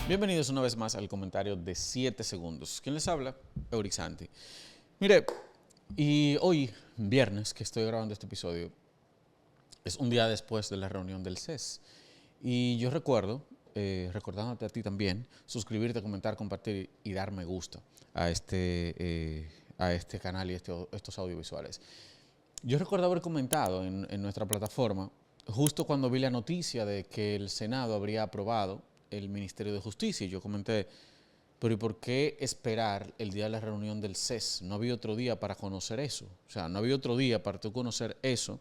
Bienvenidos una vez más al comentario de 7 segundos. ¿Quién les habla? Eurixanti. Mire, y hoy, viernes, que estoy grabando este episodio, es un día después de la reunión del CES. Y yo recuerdo, recordándote a ti también, suscribirte, comentar, compartir y dar me gusta a este canal y estos audiovisuales. Yo recuerdo haber comentado en nuestra plataforma, justo cuando vi la noticia de que el Senado habría aprobado el Ministerio de Justicia, y yo comenté, pero ¿y por qué esperar el día de la reunión del CES? No había otro día para conocer eso. O sea, no había otro día para tú conocer eso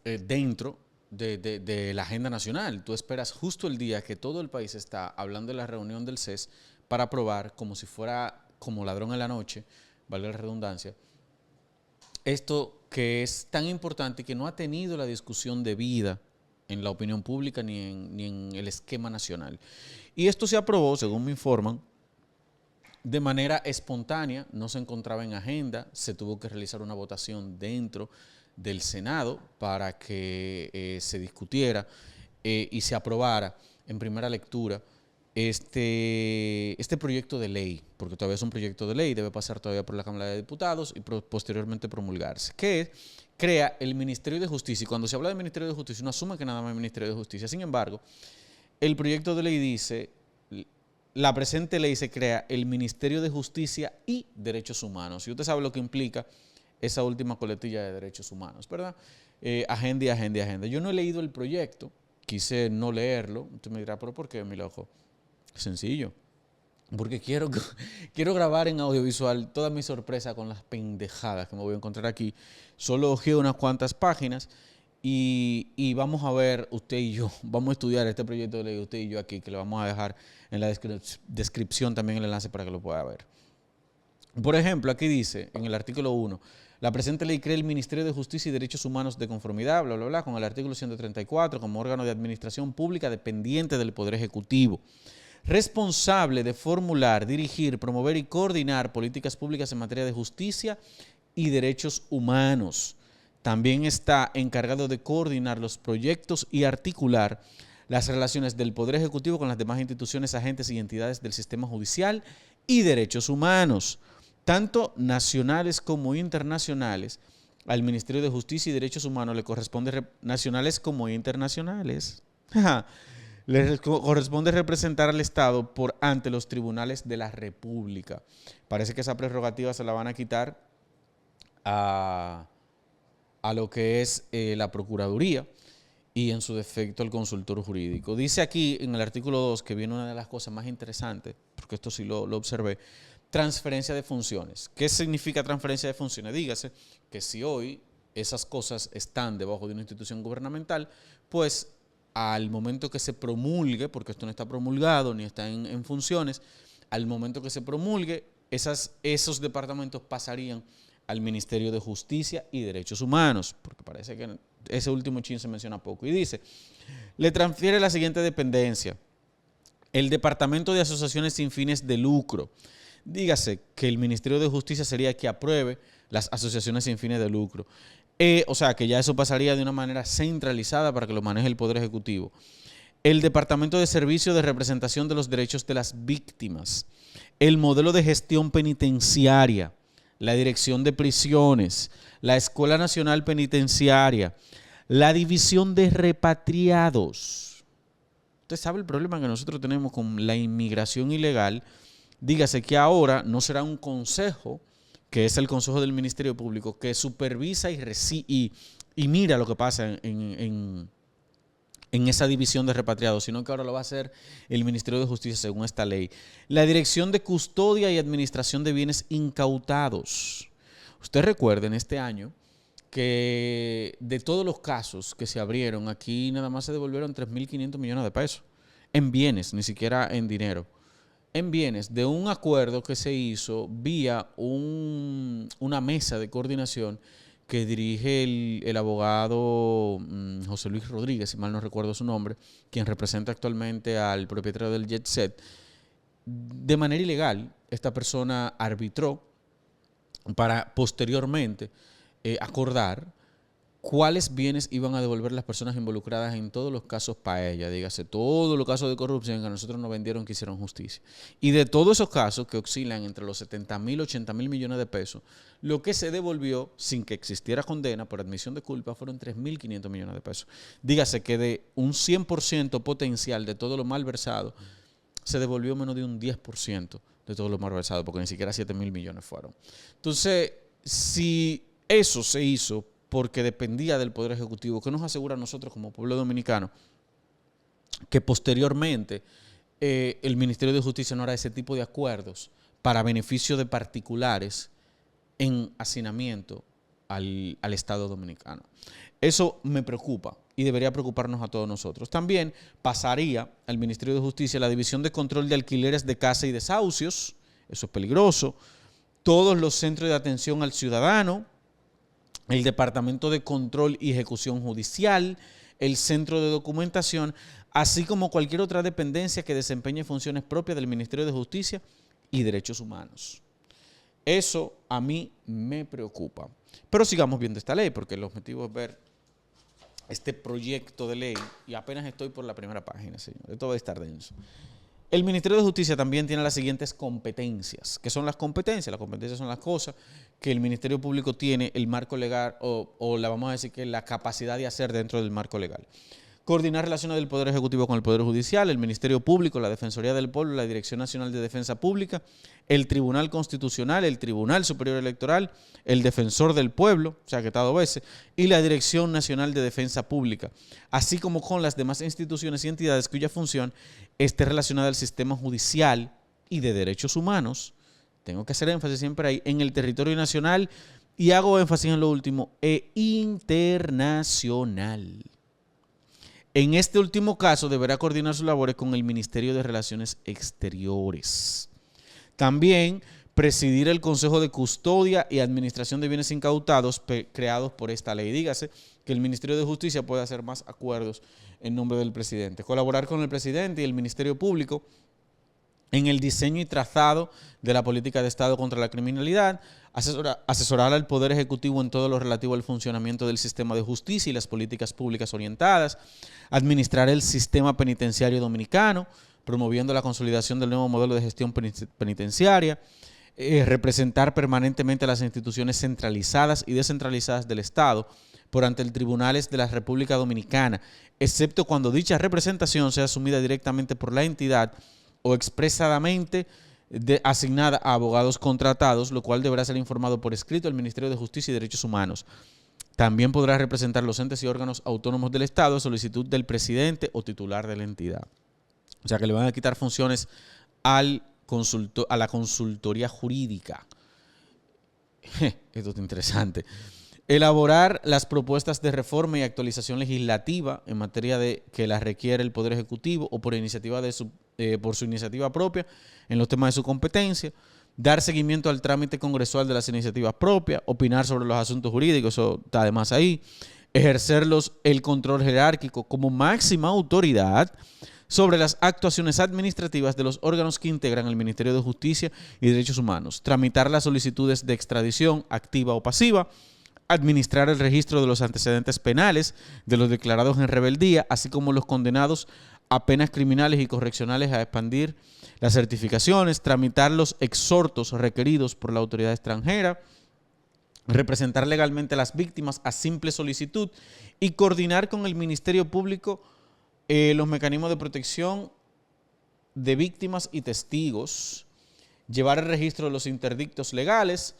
dentro de la agenda nacional. Tú esperas justo el día que todo el país está hablando de la reunión del CES para aprobar, como si fuera como ladrón en la noche, valga la redundancia, esto que es tan importante y que no ha tenido la discusión debida en la opinión pública ni en el esquema nacional. Y esto se aprobó, según me informan, de manera espontánea, no se encontraba en agenda, se tuvo que realizar una votación dentro del Senado para que se discutiera y se aprobara en primera lectura este proyecto de ley, porque todavía es un proyecto de ley, debe pasar todavía por la Cámara de Diputados y posteriormente promulgarse, que crea el Ministerio de Justicia. Y cuando se habla del Ministerio de Justicia, uno asume que nada más es el Ministerio de Justicia. Sin embargo, el proyecto de ley dice, la presente ley se crea el Ministerio de Justicia y Derechos Humanos. Y usted sabe lo que implica esa última coletilla de derechos humanos, ¿verdad? Agenda y agenda y agenda. Yo no he leído el proyecto, quise no leerlo. Usted me dirá, ¿pero por qué, mi loco? Sencillo. Porque quiero grabar en audiovisual toda mi sorpresa con las pendejadas que me voy a encontrar aquí. Solo ojeo unas cuantas páginas y vamos a ver, usted y yo, vamos a estudiar este proyecto de ley, usted y yo aquí, que le vamos a dejar en la descripción también el enlace para que lo pueda ver. Por ejemplo, aquí dice, en el artículo 1, la presente ley crea el Ministerio de Justicia y Derechos Humanos de conformidad, bla, bla, bla, con el artículo 134, como órgano de administración pública dependiente del Poder Ejecutivo, responsable de formular, dirigir, promover y coordinar políticas públicas en materia de justicia y derechos humanos. También está encargado de coordinar los proyectos y articular las relaciones del Poder Ejecutivo con las demás instituciones, agentes y entidades del sistema judicial y derechos humanos, tanto nacionales como internacionales. Al Ministerio de Justicia y Derechos Humanos le corresponde nacionales como internacionales. Le corresponde representar al Estado por ante los tribunales de la República. Parece que esa prerrogativa se la van a quitar a lo que es la Procuraduría y en su defecto el consultor jurídico. Dice aquí en el artículo 2 que viene una de las cosas más interesantes, porque esto sí lo observé, transferencia de funciones. ¿Qué significa transferencia de funciones? Dígase que si hoy esas cosas están debajo de una institución gubernamental, pues al momento que se promulgue, porque esto no está promulgado ni está en funciones, al momento que se promulgue, esos departamentos pasarían al Ministerio de Justicia y Derechos Humanos, porque parece que ese último chin se menciona poco. Y dice, le transfiere la siguiente dependencia, el Departamento de Asociaciones sin fines de lucro. Dígase que el Ministerio de Justicia sería el que apruebe las asociaciones sin fines de lucro. O sea, que ya eso pasaría de una manera centralizada para que lo maneje el Poder Ejecutivo. El Departamento de Servicio de Representación de los Derechos de las Víctimas. El modelo de gestión penitenciaria. La Dirección de Prisiones. La Escuela Nacional Penitenciaria. La División de Repatriados. Usted sabe el problema que nosotros tenemos con la inmigración ilegal. Dígase que ahora no será un consejo, que es el Consejo del Ministerio Público, que supervisa y mira lo que pasa en esa división de repatriados, sino que ahora lo va a hacer el Ministerio de Justicia según esta ley. La Dirección de Custodia y Administración de Bienes Incautados. Usted recuerda en este año que de todos los casos que se abrieron, aquí nada más se devolvieron 3.500 millones de pesos en bienes, ni siquiera en dinero. En bienes de un acuerdo que se hizo vía una mesa de coordinación que dirige el abogado José Luis Rodríguez, si mal no recuerdo su nombre, quien representa actualmente al propietario del Jet Set. De manera ilegal, esta persona arbitró para posteriormente acordar cuáles bienes iban a devolver las personas involucradas en todos los casos paella, dígase, todos los casos de corrupción que a nosotros nos vendieron que hicieron justicia. Y de todos esos casos que oscilan entre los 70.000 y 80.000 millones de pesos, lo que se devolvió sin que existiera condena por admisión de culpa fueron 3.500 millones de pesos. Dígase que de un 100% potencial de todo lo malversado, se devolvió menos de un 10% de todo lo malversado, porque ni siquiera 7.000 millones fueron. Entonces, si eso se hizo porque dependía del Poder Ejecutivo, ¿qué nos asegura a nosotros como pueblo dominicano que posteriormente el Ministerio de Justicia no hará ese tipo de acuerdos para beneficio de particulares en hacinamiento al Estado dominicano? Eso me preocupa y debería preocuparnos a todos nosotros. También pasaría al Ministerio de Justicia la División de Control de Alquileres de Casa y Desahucios, eso es peligroso, todos los centros de atención al ciudadano, el Departamento de Control y Ejecución Judicial, el Centro de Documentación, así como cualquier otra dependencia que desempeñe funciones propias del Ministerio de Justicia y Derechos Humanos. Eso a mí me preocupa. Pero sigamos viendo esta ley, porque el objetivo es ver este proyecto de ley, y apenas estoy por la primera página, señor. Esto va a estar denso. El Ministerio de Justicia también tiene las siguientes competencias. ¿Qué son las competencias? Las competencias son las cosas que el Ministerio Público tiene el marco legal o la vamos a decir que la capacidad de hacer dentro del marco legal. Coordinar relaciones del Poder Ejecutivo con el Poder Judicial, el Ministerio Público, la Defensoría del Pueblo, la Dirección Nacional de Defensa Pública, el Tribunal Constitucional, el Tribunal Superior Electoral, el Defensor del Pueblo, o sea que está dos veces, y la Dirección Nacional de Defensa Pública, así como con las demás instituciones y entidades cuya función esté relacionada al sistema judicial y de derechos humanos. Tengo que hacer énfasis siempre ahí, en el territorio nacional, y hago énfasis en lo último, e internacional. En este último caso, deberá coordinar sus labores con el Ministerio de Relaciones Exteriores. También presidir el Consejo de Custodia y Administración de Bienes Incautados creados por esta ley. Dígase que el Ministerio de Justicia puede hacer más acuerdos en nombre del presidente. Colaborar con el presidente y el Ministerio Público en el diseño y trazado de la política de Estado contra la criminalidad, asesorar al Poder Ejecutivo en todo lo relativo al funcionamiento del sistema de justicia y las políticas públicas orientadas, administrar el sistema penitenciario dominicano, promoviendo la consolidación del nuevo modelo de gestión penitenciaria, representar permanentemente a las instituciones centralizadas y descentralizadas del Estado por ante el tribunales de la República Dominicana, excepto cuando dicha representación sea asumida directamente por la entidad o expresadamente asignada a abogados contratados, lo cual deberá ser informado por escrito al Ministerio de Justicia y Derechos Humanos. También podrá representar los entes y órganos autónomos del Estado a solicitud del presidente o titular de la entidad. O sea que le van a quitar funciones a la consultoría jurídica. Esto es interesante. Elaborar las propuestas de reforma y actualización legislativa en materia de que las requiere el Poder Ejecutivo o por su iniciativa propia en los temas de su competencia. Dar seguimiento al trámite congresual de las iniciativas propias, opinar sobre los asuntos jurídicos, eso está además ahí. Ejercer el control jerárquico como máxima autoridad sobre las actuaciones administrativas de los órganos que integran el Ministerio de Justicia y Derechos Humanos. Tramitar las solicitudes de extradición activa o pasiva. Administrar el registro de los antecedentes penales de los declarados en rebeldía, así como los condenados a penas criminales y correccionales, a expandir las certificaciones, tramitar los exhortos requeridos por la autoridad extranjera, representar legalmente a las víctimas a simple solicitud y coordinar con el Ministerio Público los mecanismos de protección de víctimas y testigos, llevar el registro de los interdictos legales,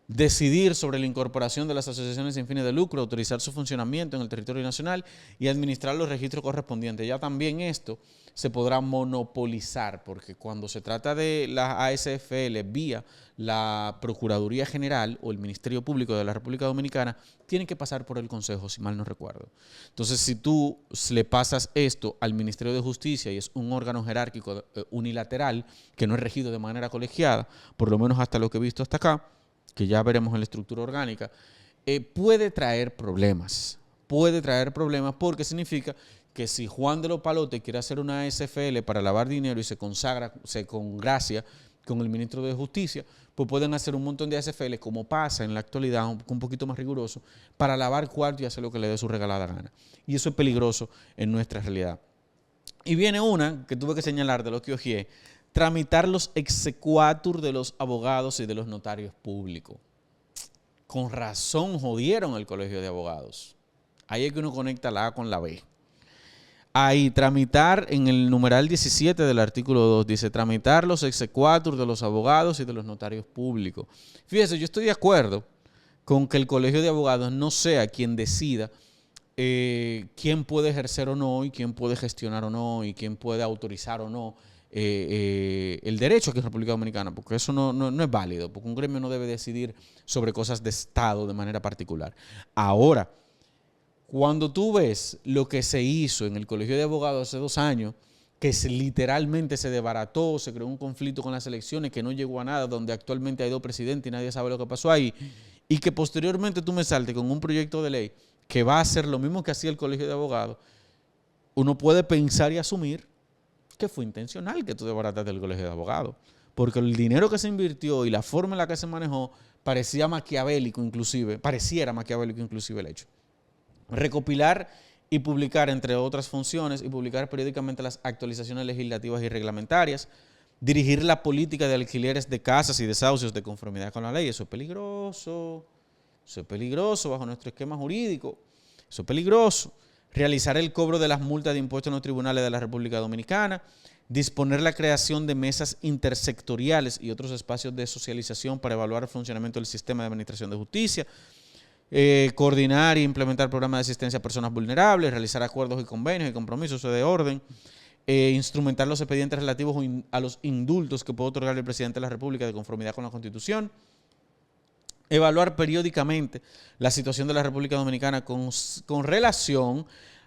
decidir sobre la incorporación de las asociaciones sin fines de lucro, autorizar su funcionamiento en el territorio nacional y administrar los registros correspondientes. Ya también esto se podrá monopolizar, porque cuando se trata de la ASFL vía la Procuraduría General o el Ministerio Público de la República Dominicana, tienen que pasar por el Consejo, si mal no recuerdo. Entonces, si tú le pasas esto al Ministerio de Justicia y es un órgano jerárquico unilateral que no es regido de manera colegiada, por lo menos hasta lo que he visto hasta acá, que ya veremos en la estructura orgánica, puede traer problemas. Puede traer problemas porque significa que si Juan de los Palotes quiere hacer una SFL para lavar dinero y se congracia con el ministro de Justicia, pues pueden hacer un montón de ASFL, como pasa en la actualidad, un poquito más riguroso, para lavar cuarto y hacer lo que le dé su regalada gana. Y eso es peligroso en nuestra realidad. Y viene una que tuve que señalar de lo que ojeé: tramitar los exequatur de los abogados y de los notarios públicos. Con razón jodieron el colegio de abogados. Ahí es que uno conecta la A con la B. Ahí, tramitar, en el numeral 17 del artículo 2, dice tramitar los exequatur de los abogados y de los notarios públicos. Fíjese, yo estoy de acuerdo con que el colegio de abogados no sea quien decida quién puede ejercer o no, y quién puede gestionar o no, y quién puede autorizar o no el derecho aquí en República Dominicana, porque eso no es válido, porque un gremio no debe decidir sobre cosas de Estado de manera particular. Ahora, cuando tú ves lo que se hizo en el Colegio de Abogados hace 2 años, que literalmente se desbarató, se creó un conflicto con las elecciones que no llegó a nada, donde actualmente hay 2 presidentes y nadie sabe lo que pasó ahí, y que posteriormente tú me saltes con un proyecto de ley que va a hacer lo mismo que hacía el Colegio de Abogados, uno puede pensar y asumir que fue intencional que tú desbarataste el Colegio de Abogados, porque el dinero que se invirtió y la forma en la que se manejó pareciera maquiavélico inclusive el hecho. Recopilar y publicar, entre otras funciones, y publicar periódicamente las actualizaciones legislativas y reglamentarias, dirigir la política de alquileres de casas y desahucios de conformidad con la ley. Eso es peligroso bajo nuestro esquema jurídico, eso es peligroso. Realizar el cobro de las multas de impuestos en los tribunales de la República Dominicana, disponer la creación de mesas intersectoriales y otros espacios de socialización para evaluar el funcionamiento del sistema de administración de justicia, coordinar e implementar programas de asistencia a personas vulnerables, realizar acuerdos y convenios y compromisos de orden, instrumentar los expedientes relativos a los indultos que puede otorgar el presidente de la República de conformidad con la Constitución, evaluar periódicamente la situación de la República Dominicana con relación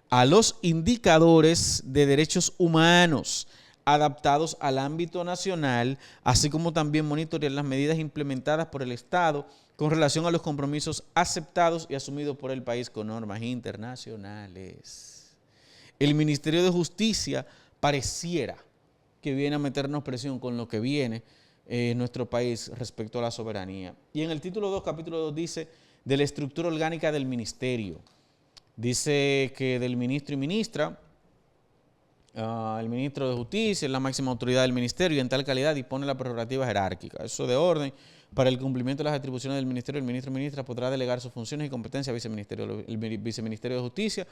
a los indicadores de derechos humanos adaptados al ámbito nacional, así como también monitorear las medidas implementadas por el Estado con relación a los compromisos aceptados y asumidos por el país con normas internacionales. El Ministerio de Justicia pareciera que viene a meternos presión con lo que viene en nuestro país respecto a la soberanía. Y en el título 2, capítulo 2, dice de la estructura orgánica del ministerio. Dice que del ministro y ministra, el ministro de Justicia es la máxima autoridad del ministerio y en tal calidad dispone la prerrogativa jerárquica. Eso de orden. Para el cumplimiento de las atribuciones del ministerio, el ministro o ministra podrá delegar sus funciones y competencias al viceministerio. El viceministerio de Justicia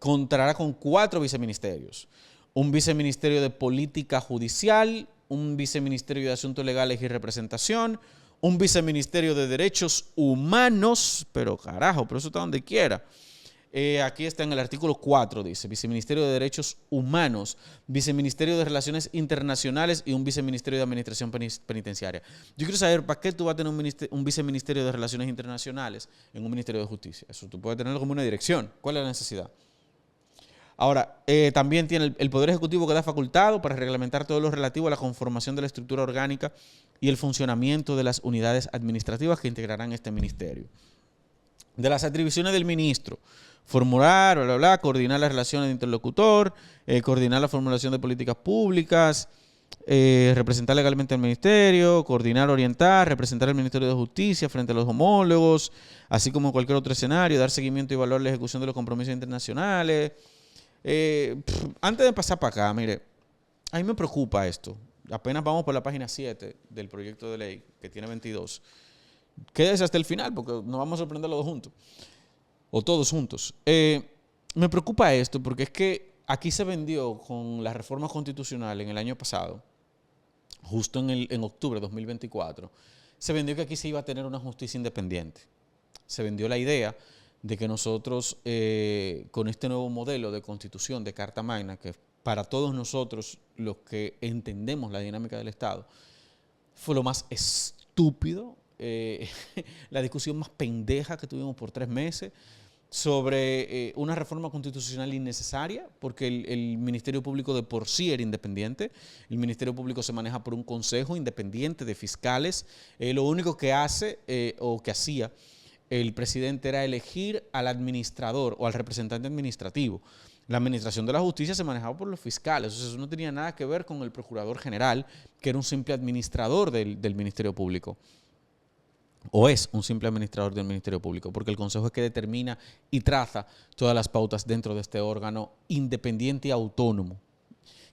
contará con 4 viceministerios. Un viceministerio de Política Judicial, un viceministerio de Asuntos Legales y Representación, un viceministerio de Derechos Humanos, pero eso está donde quiera. Aquí está en el artículo 4, dice, viceministerio de Derechos Humanos, viceministerio de Relaciones Internacionales y un viceministerio de Administración Penitenciaria. Yo quiero saber, ¿para qué tú vas a tener un viceministerio de Relaciones Internacionales en un ministerio de Justicia? Eso tú puedes tenerlo como una dirección. ¿Cuál es la necesidad? Ahora, también tiene el Poder Ejecutivo que da facultado para reglamentar todo lo relativo a la conformación de la estructura orgánica y el funcionamiento de las unidades administrativas que integrarán este ministerio. De las atribuciones del ministro: formular, coordinar las relaciones de interlocutor, coordinar la formulación de políticas públicas, representar legalmente al ministerio, coordinar, orientar, representar al Ministerio de Justicia frente a los homólogos, así como cualquier otro escenario, dar seguimiento y evaluar la ejecución de los compromisos internacionales. Antes de pasar para acá, mire, a mí me preocupa esto. Apenas vamos por la página 7 del proyecto de ley, que tiene 22. Quédese hasta el final porque nos vamos a sorprender los dos juntos. O todos juntos. Me preocupa esto porque es que aquí se vendió con la reforma constitucional en el año pasado, justo en octubre de 2024, se vendió que aquí se iba a tener una justicia independiente. Se vendió la idea de que nosotros, con este nuevo modelo de constitución, de Carta Magna, que para todos nosotros, los que entendemos la dinámica del Estado, fue lo más estúpido, la discusión más pendeja que tuvimos por 3 meses, sobre una reforma constitucional innecesaria, porque el Ministerio Público de por sí era independiente. El Ministerio Público se maneja por un consejo independiente de fiscales. Lo único que hace o que hacía el presidente era elegir al administrador o al representante administrativo. La administración de la justicia se manejaba por los fiscales, eso no tenía nada que ver con el procurador general, que era un simple administrador del Ministerio Público. O es un simple administrador del Ministerio Público, porque el Consejo es que determina y traza todas las pautas dentro de este órgano independiente y autónomo,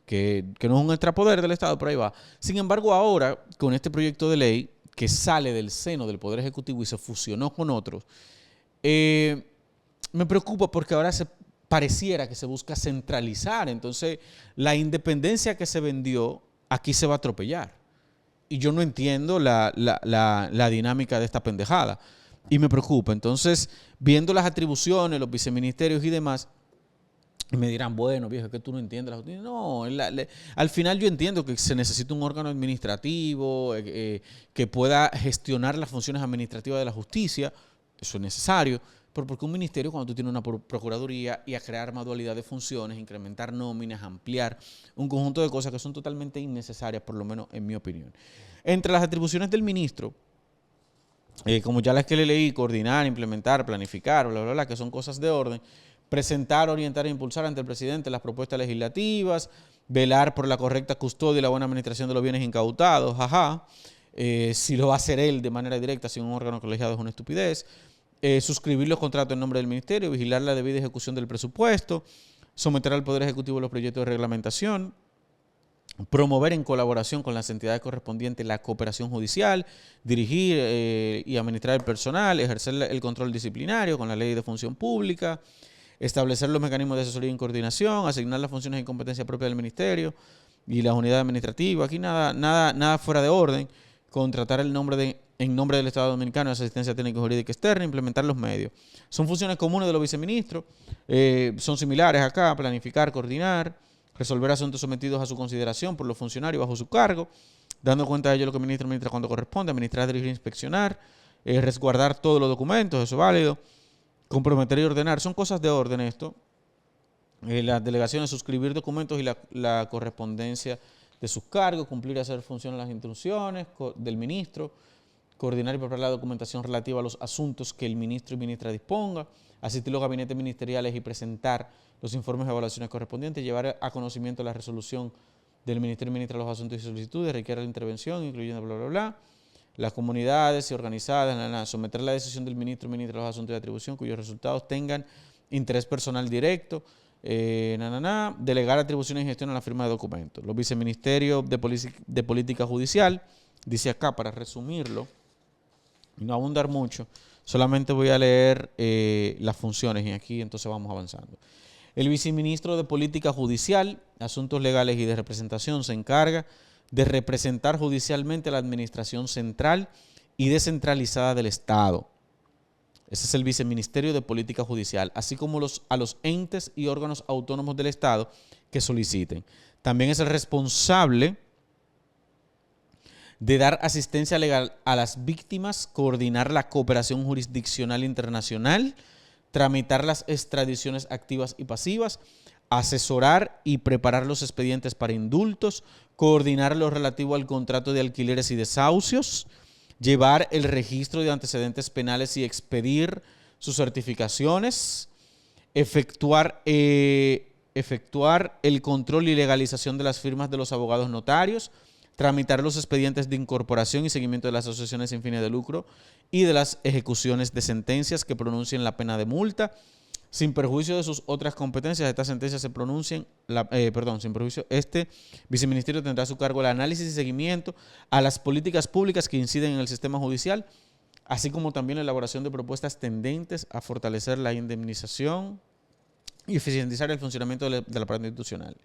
que no es un extrapoder del Estado, por ahí va. Sin embargo, ahora, con este proyecto de ley que sale del seno del Poder Ejecutivo y se fusionó con otros, me preocupa porque ahora pareciera que se busca centralizar. Entonces, la independencia que se vendió aquí se va a atropellar. Y yo no entiendo la dinámica de esta pendejada. Y me preocupa. Entonces, viendo las atribuciones, los viceministerios y demás, me dirán, bueno, viejo, es que tú no entiendes la justicia. No, al final yo entiendo que se necesita un órgano administrativo que pueda gestionar las funciones administrativas de la justicia. Eso es necesario. Pero porque un ministerio, cuando tú tienes una procuraduría y a crear más dualidad de funciones, incrementar nóminas, ampliar un conjunto de cosas que son totalmente innecesarias, por lo menos en mi opinión. Entre las atribuciones del ministro, como ya las que le leí, coordinar, implementar, planificar, bla, bla, bla, que son cosas de orden, presentar, orientar e impulsar ante el presidente las propuestas legislativas, velar por la correcta custodia y la buena administración de los bienes incautados, si lo va a hacer él de manera directa sin un órgano colegiado es una estupidez. Suscribir los contratos en nombre del ministerio, vigilar la debida ejecución del presupuesto, someter al Poder Ejecutivo los proyectos de reglamentación, promover en colaboración con las entidades correspondientes la cooperación judicial, dirigir y administrar el personal, ejercer el control disciplinario con la ley de función pública, establecer los mecanismos de asesoría y coordinación, asignar las funciones y competencias propias del ministerio y las unidades administrativas. Aquí nada fuera de orden. Contratar en nombre del Estado Dominicano de asistencia técnica y jurídica externa, implementar los medios. Son funciones comunes de los viceministros, son similares acá: planificar, coordinar, resolver asuntos sometidos a su consideración por los funcionarios bajo su cargo, dando cuenta de ello lo que ministra cuando corresponde, administrar, dirigir, inspeccionar, resguardar todos los documentos, eso es válido, comprometer y ordenar, son cosas de orden esto. Las delegaciones, suscribir documentos y la correspondencia de sus cargos, cumplir y hacer función las instrucciones del ministro, coordinar y preparar la documentación relativa a los asuntos que el ministro y ministra disponga, asistir a los gabinetes ministeriales y presentar los informes de evaluaciones correspondientes, llevar a conocimiento la resolución del ministerio y ministra los asuntos y solicitudes, requiere la intervención, incluyendo bla, bla, bla. Las comunidades y organizadas, someter la decisión del ministro y ministra los asuntos de atribución cuyos resultados tengan interés personal directo, delegar atribuciones y gestión a la firma de documentos. Los viceministerios de política judicial, dice acá, para resumirlo y no abundar mucho, solamente voy a leer las funciones y aquí entonces vamos avanzando. El viceministro de política judicial, asuntos legales y de representación se encarga de representar judicialmente a la administración central y descentralizada del Estado. Ese es el viceministerio de política judicial, así como a los entes y órganos autónomos del Estado que soliciten. También es el responsable de dar asistencia legal a las víctimas, coordinar la cooperación jurisdiccional internacional, tramitar las extradiciones activas y pasivas, asesorar y preparar los expedientes para indultos, coordinar lo relativo al contrato de alquileres y desahucios, llevar el registro de antecedentes penales y expedir sus certificaciones, efectuar el control y legalización de las firmas de los abogados notarios, tramitar los expedientes de incorporación y seguimiento de las asociaciones sin fines de lucro y de las ejecuciones de sentencias que pronuncien la pena de multa. Sin perjuicio de sus otras competencias, estas sentencias se pronuncien, sin perjuicio, este viceministerio tendrá a su cargo el análisis y seguimiento a las políticas públicas que inciden en el sistema judicial, así como también la elaboración de propuestas tendentes a fortalecer la indemnización y eficientizar el funcionamiento del aparato institucional.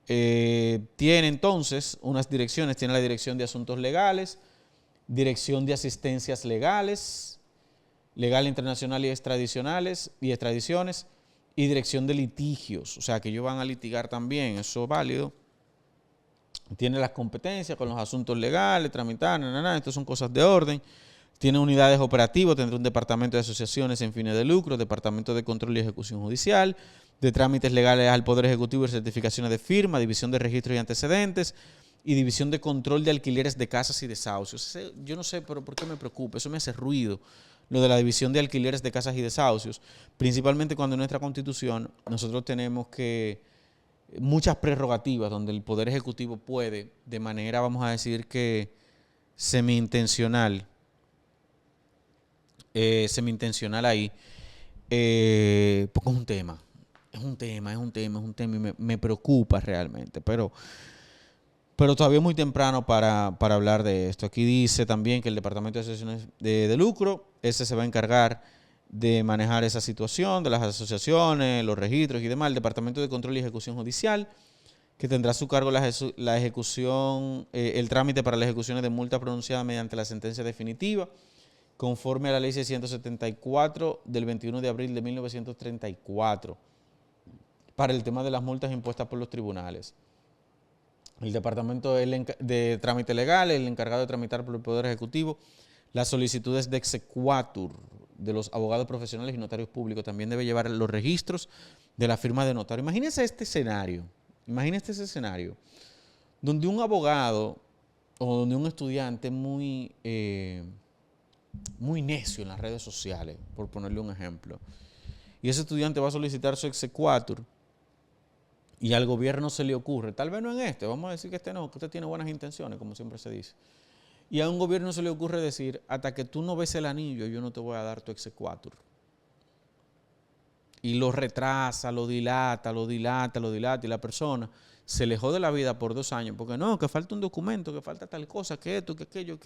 Tiene entonces unas direcciones, tiene la Dirección de Asuntos Legales, Dirección de Asistencias Legales, Legal Internacional y extradiciones, y Dirección de Litigios, o sea que ellos van a litigar también, eso es válido. Tiene las competencias con los asuntos legales, tramitar, estas son cosas de orden. Tiene unidades operativas, tendrá un departamento de asociaciones sin fines de lucro, departamento de control y ejecución judicial, de trámites legales al Poder Ejecutivo y certificaciones de firma, división de registros y antecedentes, y división de control de alquileres de casas y desahucios. Yo no sé, pero ¿por qué me preocupa? Eso me hace ruido. lo de la división de alquileres de casas y desahucios, principalmente cuando en nuestra Constitución nosotros tenemos que muchas prerrogativas donde el Poder Ejecutivo puede, de manera, vamos a decir que semi-intencional ahí, porque es un tema y me preocupa realmente, pero todavía es muy temprano para hablar de esto. Aquí dice también que el Departamento de Asociaciones de Lucro, ese se va a encargar de manejar esa situación de las asociaciones, los registros y demás. El Departamento de Control y Ejecución Judicial, que tendrá a su cargo la ejecución, el trámite para las ejecuciones de multa pronunciada mediante la sentencia definitiva, conforme a la Ley 674 del 21 de abril de 1934, para el tema de las multas impuestas por los tribunales. El Departamento de Trámite Legal, el encargado de tramitar por el Poder Ejecutivo las solicitudes de exequatur de los abogados profesionales y notarios públicos. También debe llevar los registros de la firma de notario. Imagínese ese escenario, donde un abogado o donde un estudiante muy necio en las redes sociales, por ponerle un ejemplo, y ese estudiante va a solicitar su exequatur, y al gobierno se le ocurre, tal vez no en vamos a decir que no, que usted tiene buenas intenciones, como siempre se dice, y a un gobierno se le ocurre decir, hasta que tú no ves el anillo, yo no te voy a dar tu exequatur. Y lo retrasa, lo dilata, y la persona se le jode la vida por 2 años, porque no, que falta un documento, que falta tal cosa, que esto, que aquello,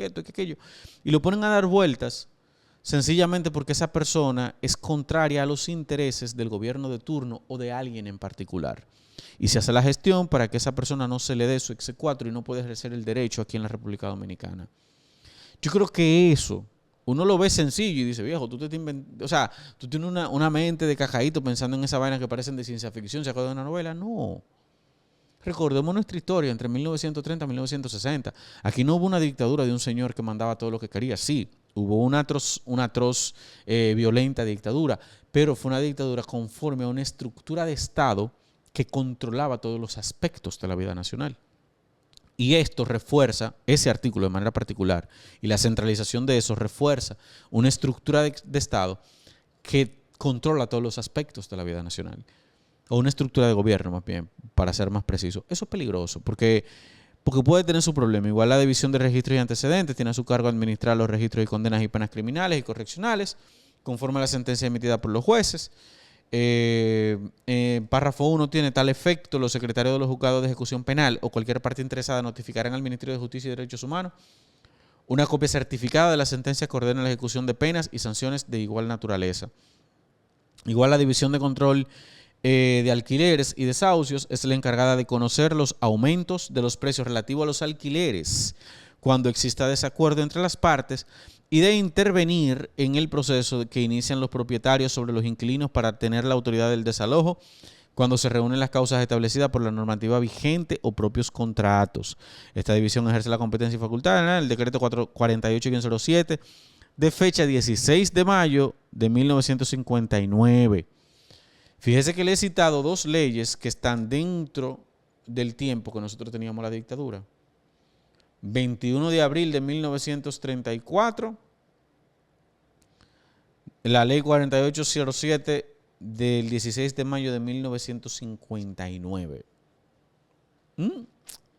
y lo ponen a dar vueltas, sencillamente porque esa persona es contraria a los intereses del gobierno de turno o de alguien en particular. Y se hace la gestión para que esa persona no se le dé su exequatur y no puede ejercer el derecho aquí en la República Dominicana. Yo creo que eso, uno lo ve sencillo y dice, viejo, tú tienes una mente de cajadito pensando en esas vainas que parecen de ciencia ficción, ¿se acuerdan de una novela? No. Recordemos nuestra historia entre 1930 y 1960. Aquí no hubo una dictadura de un señor que mandaba todo lo que quería. Sí, hubo una atroz violenta dictadura, pero fue una dictadura conforme a una estructura de Estado que controlaba todos los aspectos de la vida nacional. Y esto refuerza, ese artículo de manera particular, y la centralización de eso refuerza una estructura de Estado que controla todos los aspectos de la vida nacional. O una estructura de gobierno, más bien, para ser más preciso. Eso es peligroso, porque puede tener su problema. Igual la división de registros y antecedentes tiene a su cargo administrar los registros y condenas y penas criminales y correccionales, conforme a la sentencia emitida por los jueces. Párrafo 1 tiene tal efecto: los secretarios de los juzgados de ejecución penal o cualquier parte interesada notificarán al Ministerio de Justicia y Derechos Humanos una copia certificada de la sentencia que ordena la ejecución de penas y sanciones de igual naturaleza. Igual la división de control de alquileres y desahucios es la encargada de conocer los aumentos de los precios relativos a los alquileres cuando exista desacuerdo entre las partes y de intervenir en el proceso que inician los propietarios sobre los inquilinos para tener la autoridad del desalojo cuando se reúnen las causas establecidas por la normativa vigente o propios contratos. Esta división ejerce la competencia y facultad en el decreto 48-07 de fecha 16 de mayo de 1959. Fíjese que le he citado 2 leyes que están dentro del tiempo que nosotros teníamos la dictadura. 21 de abril de 1934, la ley 4807 del 16 de mayo de 1959.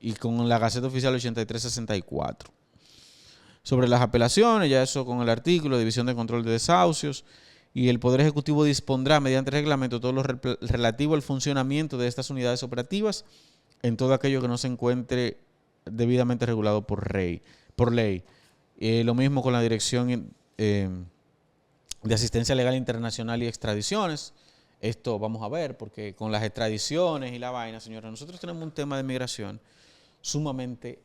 Y con la Gaceta Oficial 8364. Sobre las apelaciones, ya eso con el artículo, división de control de desahucios, y el Poder Ejecutivo dispondrá mediante reglamento todo lo relativo al funcionamiento de estas unidades operativas en todo aquello que no se encuentre debidamente regulado por ley. Lo mismo con la Dirección de Asistencia Legal Internacional y Extradiciones. Esto vamos a ver, porque con las extradiciones y la vaina, señora, nosotros tenemos un tema de migración sumamente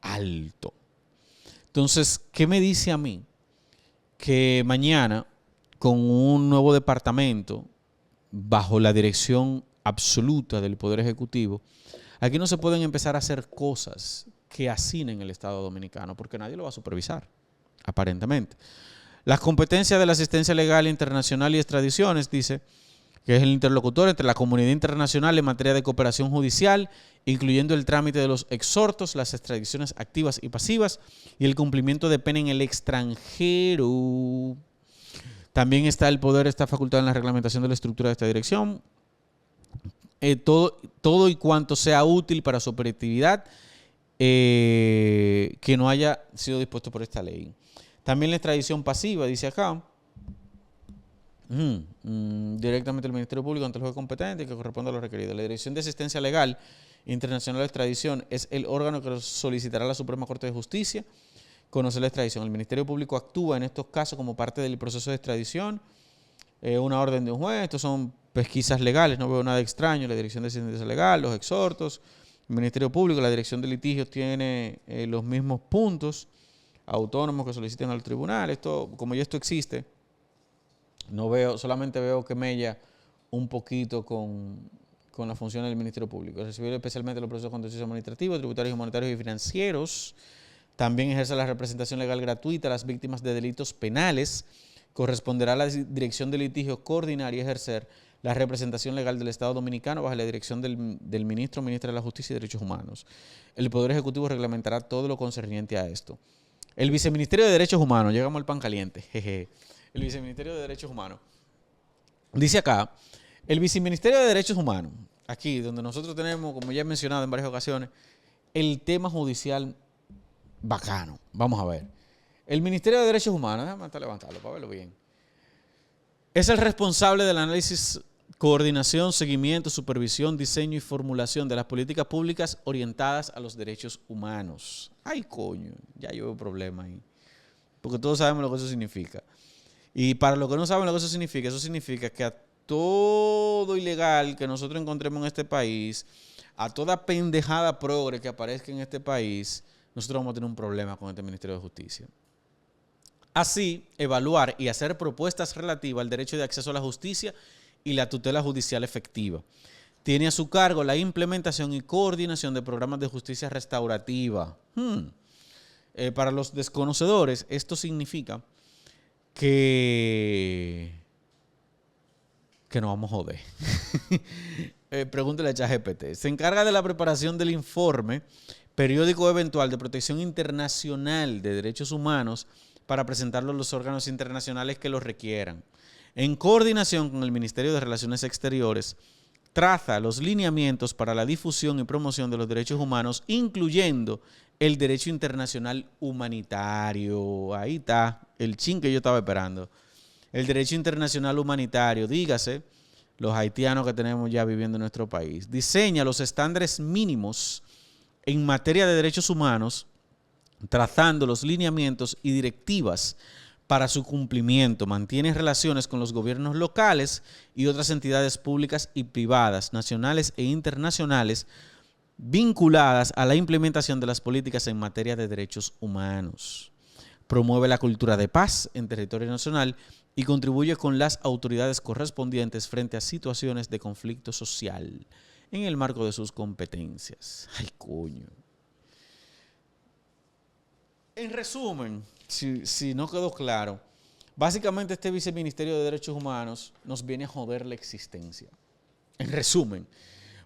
alto. Entonces, ¿qué me dice a mí? Que mañana, con un nuevo departamento, bajo la dirección absoluta del Poder Ejecutivo, aquí no se pueden empezar a hacer cosas que hacinen el Estado Dominicano, porque nadie lo va a supervisar, aparentemente. Las competencias de la asistencia legal internacional y extradiciones, dice, que es el interlocutor entre la comunidad internacional en materia de cooperación judicial, incluyendo el trámite de los exhortos, las extradiciones activas y pasivas y el cumplimiento de pena en el extranjero. También está el poder, está facultado en la reglamentación de la estructura de esta dirección. Todo y cuanto sea útil para su operatividad que no haya sido dispuesto por esta ley. También la extradición pasiva, dice acá, directamente el Ministerio Público ante el juez competente que corresponde a lo requerido. La Dirección de Asistencia Legal Internacional de Extradición es el órgano que solicitará a la Suprema Corte de Justicia conocer la extradición. El Ministerio Público actúa en estos casos como parte del proceso de extradición, una orden de un juez. Estos son pesquisas legales, no veo nada extraño. La Dirección de Asistencia Legal, los exhortos, el Ministerio Público, la Dirección de Litigios tiene los mismos puntos autónomos que soliciten al tribunal. Esto, como ya esto existe, no veo, solamente veo que mella un poquito con la función del Ministerio Público. Recibir especialmente los procesos contenciosos administrativos, tributarios, monetarios y financieros. También ejerce la representación legal gratuita a las víctimas de delitos penales. Corresponderá a la Dirección de Litigios coordinar y ejercer la representación legal del Estado Dominicano bajo la dirección del ministro o ministra de la Justicia y Derechos Humanos. El Poder Ejecutivo reglamentará todo lo concerniente a esto. El Viceministerio de Derechos Humanos, llegamos al pan caliente, jeje. El Viceministerio de Derechos Humanos. Dice acá, el Viceministerio de Derechos Humanos, aquí donde nosotros tenemos, como ya he mencionado en varias ocasiones, el tema judicial bacano. Vamos a ver. El Ministerio de Derechos Humanos, déjame levantarlo para verlo bien, es el responsable del análisis, coordinación, seguimiento, supervisión, diseño y formulación de las políticas públicas orientadas a los derechos humanos. Ay, coño, ya yo veo problema ahí. Porque todos sabemos lo que eso significa. Y para los que no saben lo que eso significa que a todo ilegal que nosotros encontremos en este país, a toda pendejada progre que aparezca en este país, nosotros vamos a tener un problema con este Ministerio de Justicia. Así, evaluar y hacer propuestas relativas al derecho de acceso a la justicia y la tutela judicial efectiva. Tiene a su cargo la implementación y coordinación de programas de justicia restaurativa. Para los desconocedores, esto significa que nos vamos a joder. Pregúntale a ChatGPT. Se encarga de la preparación del informe periódico eventual de protección internacional de derechos humanos para presentarlo a los órganos internacionales que lo requieran. En coordinación con el Ministerio de Relaciones Exteriores, traza los lineamientos para la difusión y promoción de los derechos humanos, incluyendo el derecho internacional humanitario. Ahí está, el chin que yo estaba esperando. El derecho internacional humanitario, dígase, los haitianos que tenemos ya viviendo en nuestro país. Diseña los estándares mínimos en materia de derechos humanos, trazando los lineamientos y directivas para su cumplimiento. Mantiene relaciones con los gobiernos locales y otras entidades públicas y privadas, nacionales e internacionales, vinculadas a la implementación de las políticas en materia de derechos humanos. Promueve la cultura de paz en territorio nacional y contribuye con las autoridades correspondientes frente a situaciones de conflicto social en el marco de sus competencias. Ay, coño. En resumen, si no quedó claro, básicamente este Viceministerio de Derechos Humanos nos viene a joder la existencia. En resumen,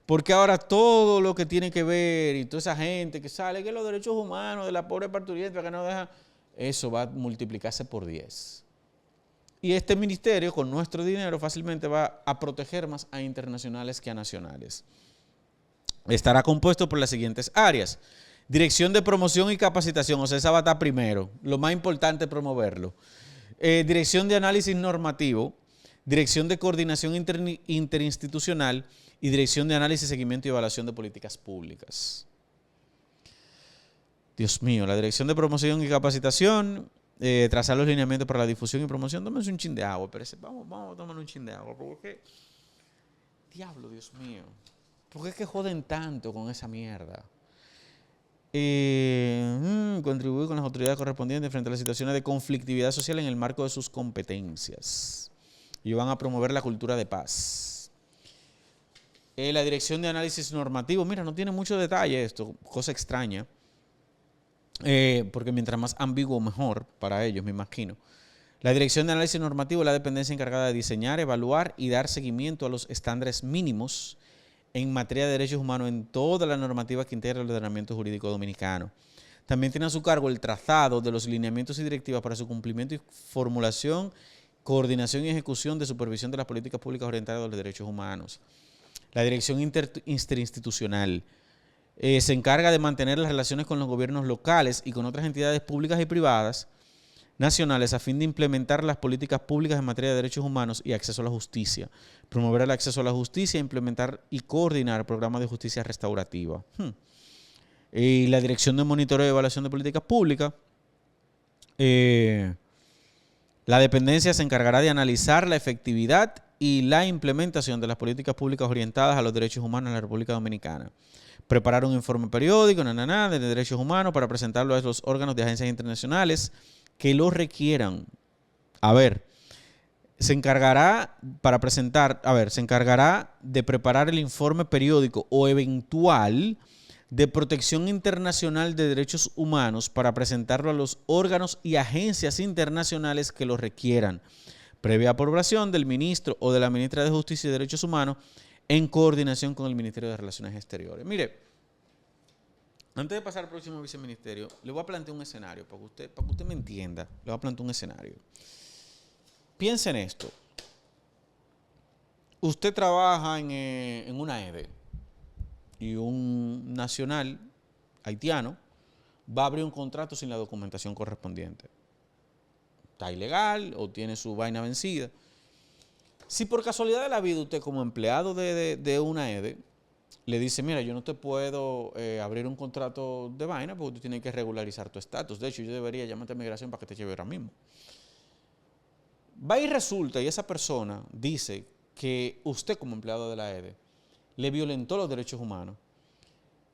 porque ahora todo lo que tiene que ver y toda esa gente que sale, que los derechos humanos de la pobre parturienta que no deja, eso va a multiplicarse por 10. Y este ministerio, con nuestro dinero, fácilmente va a proteger más a internacionales que a nacionales. Estará compuesto por las siguientes áreas. Dirección de promoción y capacitación, o sea, esa va a estar primero. Lo más importante es promoverlo. Dirección de análisis normativo, dirección de coordinación interinstitucional y dirección de análisis, seguimiento y evaluación de políticas públicas. Dios mío, la dirección de promoción y capacitación, trazar los lineamientos para la difusión y promoción. Tómense un chin de agua, pero vamos a tomar un chin de agua. Porque, diablo, Dios mío, ¿por qué es que joden tanto con esa mierda? Contribuir con las autoridades correspondientes frente a las situaciones de conflictividad social en el marco de sus competencias. Y van a promover la cultura de paz. La dirección de análisis normativo, mira, no tiene mucho detalle esto, cosa extraña, porque mientras más ambiguo mejor para ellos, me imagino. La dirección de análisis normativo es la dependencia encargada de diseñar, evaluar y dar seguimiento a los estándares mínimos en materia de derechos humanos en toda la normativa que integra el ordenamiento jurídico dominicano. También tiene a su cargo el trazado de los lineamientos y directivas para su cumplimiento y formulación coordinación y ejecución de supervisión de las políticas públicas orientadas a los derechos humanos. La dirección interinstitucional se encarga de mantener las relaciones con los gobiernos locales y con otras entidades públicas y privadas nacionales a fin de implementar las políticas públicas en materia de derechos humanos y acceso a la justicia, promover el acceso a la justicia, implementar y coordinar programas de justicia restaurativa. Y la dirección de monitoreo y evaluación de políticas públicas. La dependencia se encargará de analizar la efectividad y la implementación de las políticas públicas orientadas a los derechos humanos en la República Dominicana. Preparar un informe periódico de derechos humanos para presentarlo a los órganos de agencias internacionales que lo requieran. Se encargará de preparar el informe periódico o eventual de protección internacional de derechos humanos para presentarlo a los órganos y agencias internacionales que lo requieran, previa aprobación del ministro o de la ministra de Justicia y Derechos Humanos en coordinación con el Ministerio de Relaciones Exteriores. Mire, antes de pasar al próximo viceministerio, le voy a plantear un escenario, para que usted me entienda. Le voy a plantear un escenario. Piense en esto. Usted trabaja en una EDE y un nacional haitiano va a abrir un contrato sin la documentación correspondiente. Está ilegal o tiene su vaina vencida. Si por casualidad de la vida usted como empleado de una EDE le dice, mira, yo no te puedo abrir un contrato de vaina porque tú tienes que regularizar tu estatus. De hecho, yo debería llamarte a migración para que te lleve ahora mismo. Va y resulta, y esa persona dice que usted como empleado de la EDE le violentó los derechos humanos.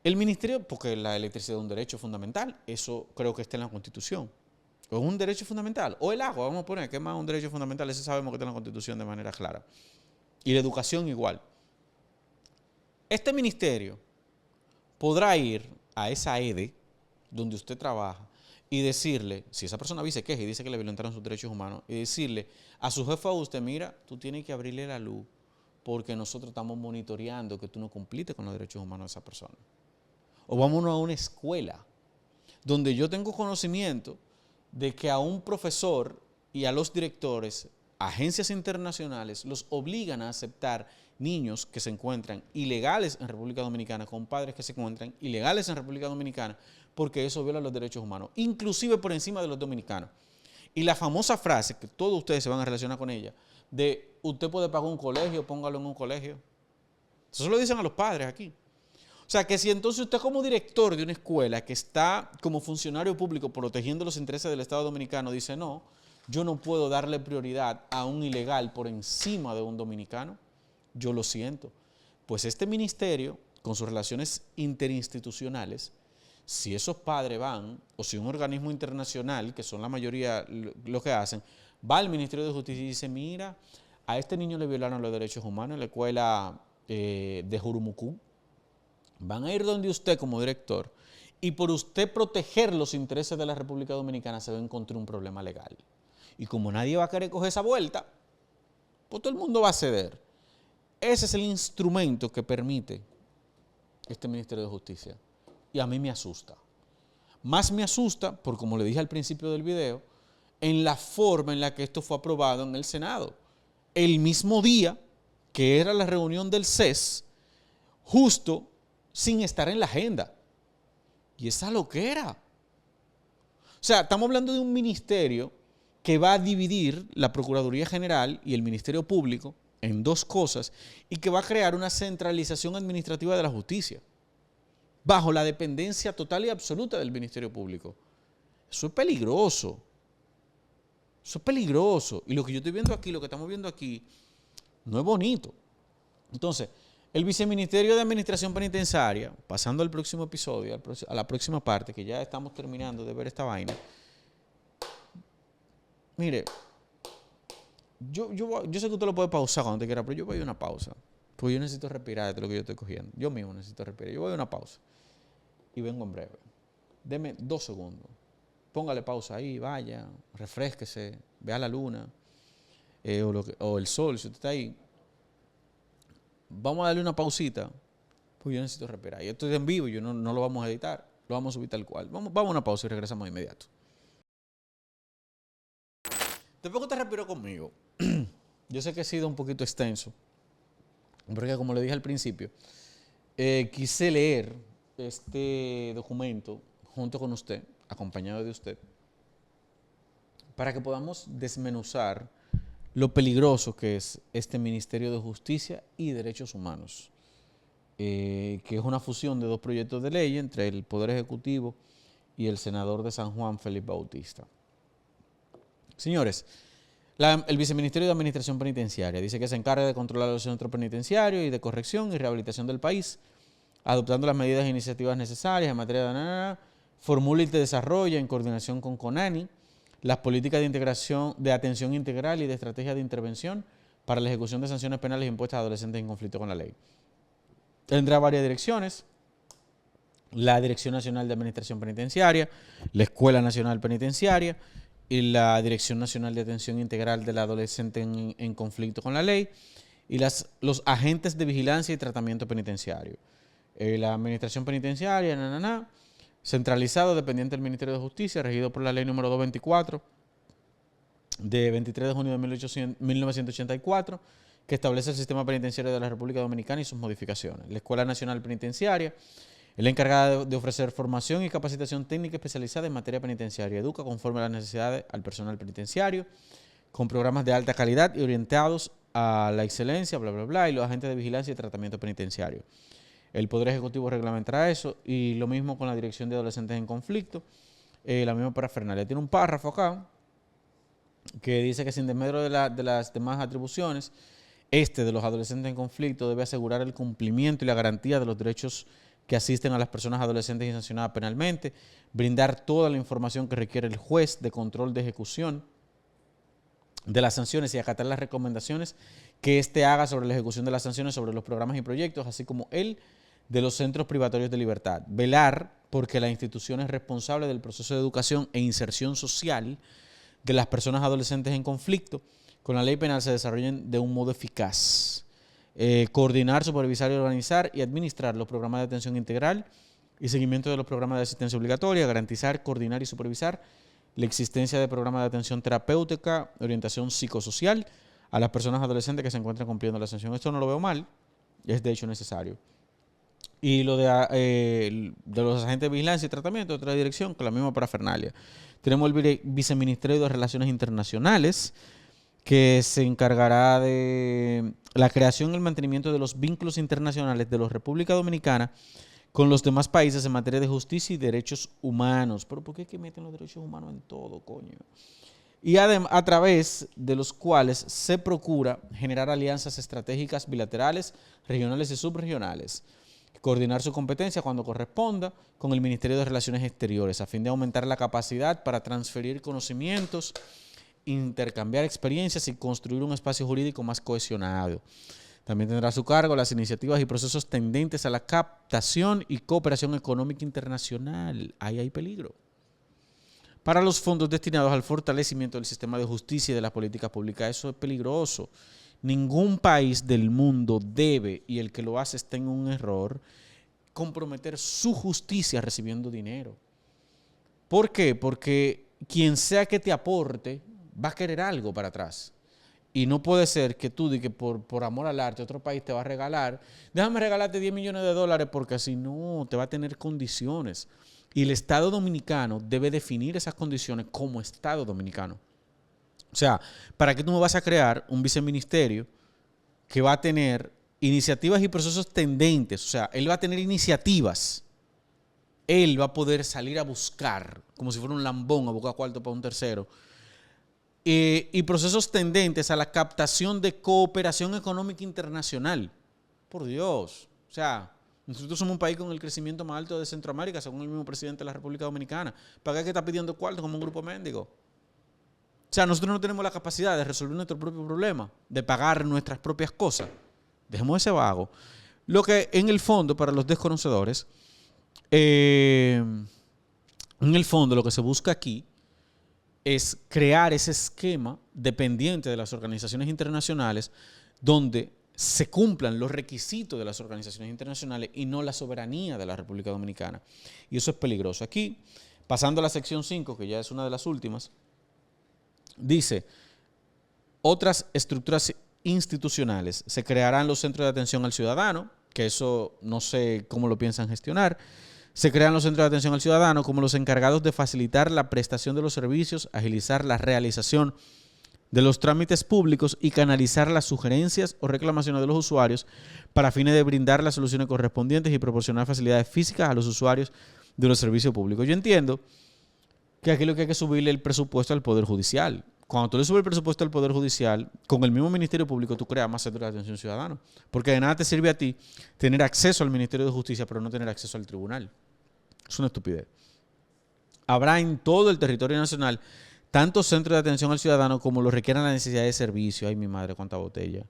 El ministerio, porque la electricidad es un derecho fundamental, eso creo que está en la Constitución. O es un derecho fundamental. O el agua, vamos a poner, que es más un derecho fundamental, ese sabemos que está en la Constitución de manera clara. Y la educación igual. Este ministerio podrá ir a esa EDE donde usted trabaja y decirle, si esa persona se queja y dice que le violentaron sus derechos humanos, y decirle a su jefe, a usted, mira, tú tienes que abrirle la luz porque nosotros estamos monitoreando que tú no cumpliste con los derechos humanos de esa persona. O vámonos a una escuela donde yo tengo conocimiento de que a un profesor y a los directores, agencias internacionales, los obligan a aceptar niños que se encuentran ilegales en República Dominicana con padres que se encuentran ilegales en República Dominicana porque eso viola los derechos humanos, inclusive por encima de los dominicanos. Y la famosa frase, que todos ustedes se van a relacionar con ella, de usted puede pagar un colegio, póngalo en un colegio. Eso lo dicen a los padres aquí. O sea, que si entonces usted como director de una escuela que está como funcionario público protegiendo los intereses del Estado Dominicano dice, no, yo no puedo darle prioridad a un ilegal por encima de un dominicano, yo lo siento. Pues este ministerio, con sus relaciones interinstitucionales, si esos padres van, o si un organismo internacional, que son la mayoría lo que hacen, va al Ministerio de Justicia y dice, mira, a este niño le violaron los derechos humanos en la escuela de Jurumucú, van a ir donde usted como director y por usted proteger los intereses de la República Dominicana se va a encontrar un problema legal. Y como nadie va a querer coger esa vuelta, pues todo el mundo va a ceder. Ese es el instrumento que permite este Ministerio de Justicia. Y a mí me asusta. Más me asusta, por como le dije al principio del video, en la forma en la que esto fue aprobado en el Senado. El mismo día que era la reunión del CES, justo sin estar en la agenda. Y esa loquera. O sea, estamos hablando de un ministerio que va a dividir la Procuraduría General y el Ministerio Público en dos cosas y que va a crear una centralización administrativa de la justicia bajo la dependencia total y absoluta del Ministerio Público. Eso es peligroso. Eso es peligroso. Y lo que yo estoy viendo aquí, lo que estamos viendo aquí, no es bonito. Entonces, el Viceministerio de Administración Penitenciaria, pasando al próximo episodio, a la próxima parte, que ya estamos terminando de ver esta vaina. Mire, yo sé que usted lo puede pausar cuando te quiera, pero yo voy a una pausa. Porque yo necesito respirar de lo que yo estoy cogiendo. Yo mismo necesito respirar. Yo voy a una pausa. Y vengo en breve. Deme 2 segundos. Póngale pausa ahí, vaya, refrésquese, vea la luna o el sol, si usted está ahí. Vamos a darle una pausita, pues yo necesito respirar. Y esto es en vivo, yo no lo vamos a editar, lo vamos a subir tal cual. Vamos a una pausa y regresamos de inmediato. Después que te respiro conmigo, yo sé que he sido un poquito extenso, porque como le dije al principio, quise leer este documento junto con usted, acompañado de usted, para que podamos desmenuzar lo peligroso que es este Ministerio de Justicia y Derechos Humanos, que es una fusión de dos proyectos de ley entre el Poder Ejecutivo y el senador de San Juan, Félix Bautista. Señores, el Viceministerio de Administración Penitenciaria dice que se encarga de controlar los centros penitenciarios y de corrección y rehabilitación del país, adoptando las medidas e iniciativas necesarias en materia de formula y desarrolla en coordinación con CONANI las políticas de integración, de atención integral y de estrategia de intervención para la ejecución de sanciones penales impuestas a adolescentes en conflicto con la ley. Tendrá varias direcciones: la Dirección Nacional de Administración Penitenciaria, la Escuela Nacional Penitenciaria y la Dirección Nacional de Atención Integral del Adolescente en conflicto con la ley, y los agentes de vigilancia y tratamiento penitenciario. La Administración Penitenciaria, centralizado, dependiente del Ministerio de Justicia, regido por la Ley número 224 de 23 de junio de 1984, que establece el sistema penitenciario de la República Dominicana y sus modificaciones. La Escuela Nacional Penitenciaria es la encargada de ofrecer formación y capacitación técnica especializada en materia penitenciaria. Educa conforme a las necesidades al personal penitenciario, con programas de alta calidad y orientados a la excelencia, bla, bla, bla, y los agentes de vigilancia y tratamiento penitenciario. El Poder Ejecutivo reglamentará eso, y lo mismo con la Dirección de Adolescentes en Conflicto, la misma parafernalia. Tiene un párrafo acá que dice que sin desmedro de las demás atribuciones, de los adolescentes en conflicto debe asegurar el cumplimiento y la garantía de los derechos que asisten a las personas adolescentes y sancionadas penalmente, brindar toda la información que requiere el juez de control de ejecución de las sanciones y acatar las recomendaciones que éste haga sobre la ejecución de las sanciones sobre los programas y proyectos, así como el de los centros privatorios de libertad. Velar porque la institución es responsable del proceso de educación e inserción social de las personas adolescentes en conflicto con la ley penal se desarrollen de un modo eficaz. Coordinar, supervisar, organizar y administrar los programas de atención integral y seguimiento de los programas de asistencia obligatoria, garantizar, coordinar y supervisar la existencia de programas de atención terapéutica, orientación psicosocial a las personas adolescentes que se encuentran cumpliendo la sanción. Esto no lo veo mal, es de hecho necesario. Y lo de los agentes de vigilancia y tratamiento, otra dirección, con la misma parafernalia. Tenemos el Viceministerio de Relaciones Internacionales, que se encargará de la creación y el mantenimiento de los vínculos internacionales de la República Dominicana con los demás países en materia de justicia y derechos humanos. ¿Pero por qué es que meten los derechos humanos en todo, coño? Y a través de los cuales se procura generar alianzas estratégicas bilaterales, regionales y subregionales. Coordinar su competencia cuando corresponda con el Ministerio de Relaciones Exteriores a fin de aumentar la capacidad para transferir conocimientos, intercambiar experiencias y construir un espacio jurídico más cohesionado. También tendrá a su cargo las iniciativas y procesos tendentes a la captación y cooperación económica internacional. Ahí hay peligro. Para los fondos destinados al fortalecimiento del sistema de justicia y de las políticas públicas, eso es peligroso. Ningún país del mundo debe, y el que lo hace está en un error, comprometer su justicia recibiendo dinero. ¿Por qué? Porque quien sea que te aporte va a querer algo para atrás. Y no puede ser que tú, que por amor al arte, otro país te va a regalar, déjame regalarte 10 millones de dólares porque así no, te va a tener condiciones. Y el Estado dominicano debe definir esas condiciones como Estado dominicano. O sea, ¿para qué tú me vas a crear un viceministerio que va a tener iniciativas y procesos tendentes? O sea, él va a tener iniciativas. Él va a poder salir a buscar, como si fuera un lambón a buscar cuarto para un tercero. Y procesos tendentes a la captación de cooperación económica internacional. Por Dios. O sea, nosotros somos un país con el crecimiento más alto de Centroamérica, según el mismo presidente de la República Dominicana. ¿Para qué está pidiendo cuarto como un grupo mendigo? O sea, nosotros no tenemos la capacidad de resolver nuestro propio problema, de pagar nuestras propias cosas. Dejemos ese vago. Lo que en el fondo, para los desconocedores, en el fondo lo que se busca aquí es crear ese esquema dependiente de las organizaciones internacionales donde se cumplan los requisitos de las organizaciones internacionales y no la soberanía de la República Dominicana. Y eso es peligroso. Aquí, pasando a la sección 5, que ya es una de las últimas, dice, otras estructuras institucionales. Se crearán los centros de atención al ciudadano, que eso no sé cómo lo piensan gestionar. Se crean los centros de atención al ciudadano como los encargados de facilitar la prestación de los servicios, agilizar la realización de los trámites públicos y canalizar las sugerencias o reclamaciones de los usuarios para fines de brindar las soluciones correspondientes y proporcionar facilidades físicas a los usuarios de los servicios públicos. Yo entiendo que aquí lo que hay que subirle el presupuesto al Poder Judicial. Cuando tú le subes el presupuesto al Poder Judicial, con el mismo Ministerio Público tú creas más centros de atención ciudadana. Porque de nada te sirve a ti tener acceso al Ministerio de Justicia, pero no tener acceso al tribunal. Es una estupidez. Habrá en todo el territorio nacional tantos centros de atención al ciudadano como lo requieran la necesidad de servicio. Ay, mi madre, cuánta botella.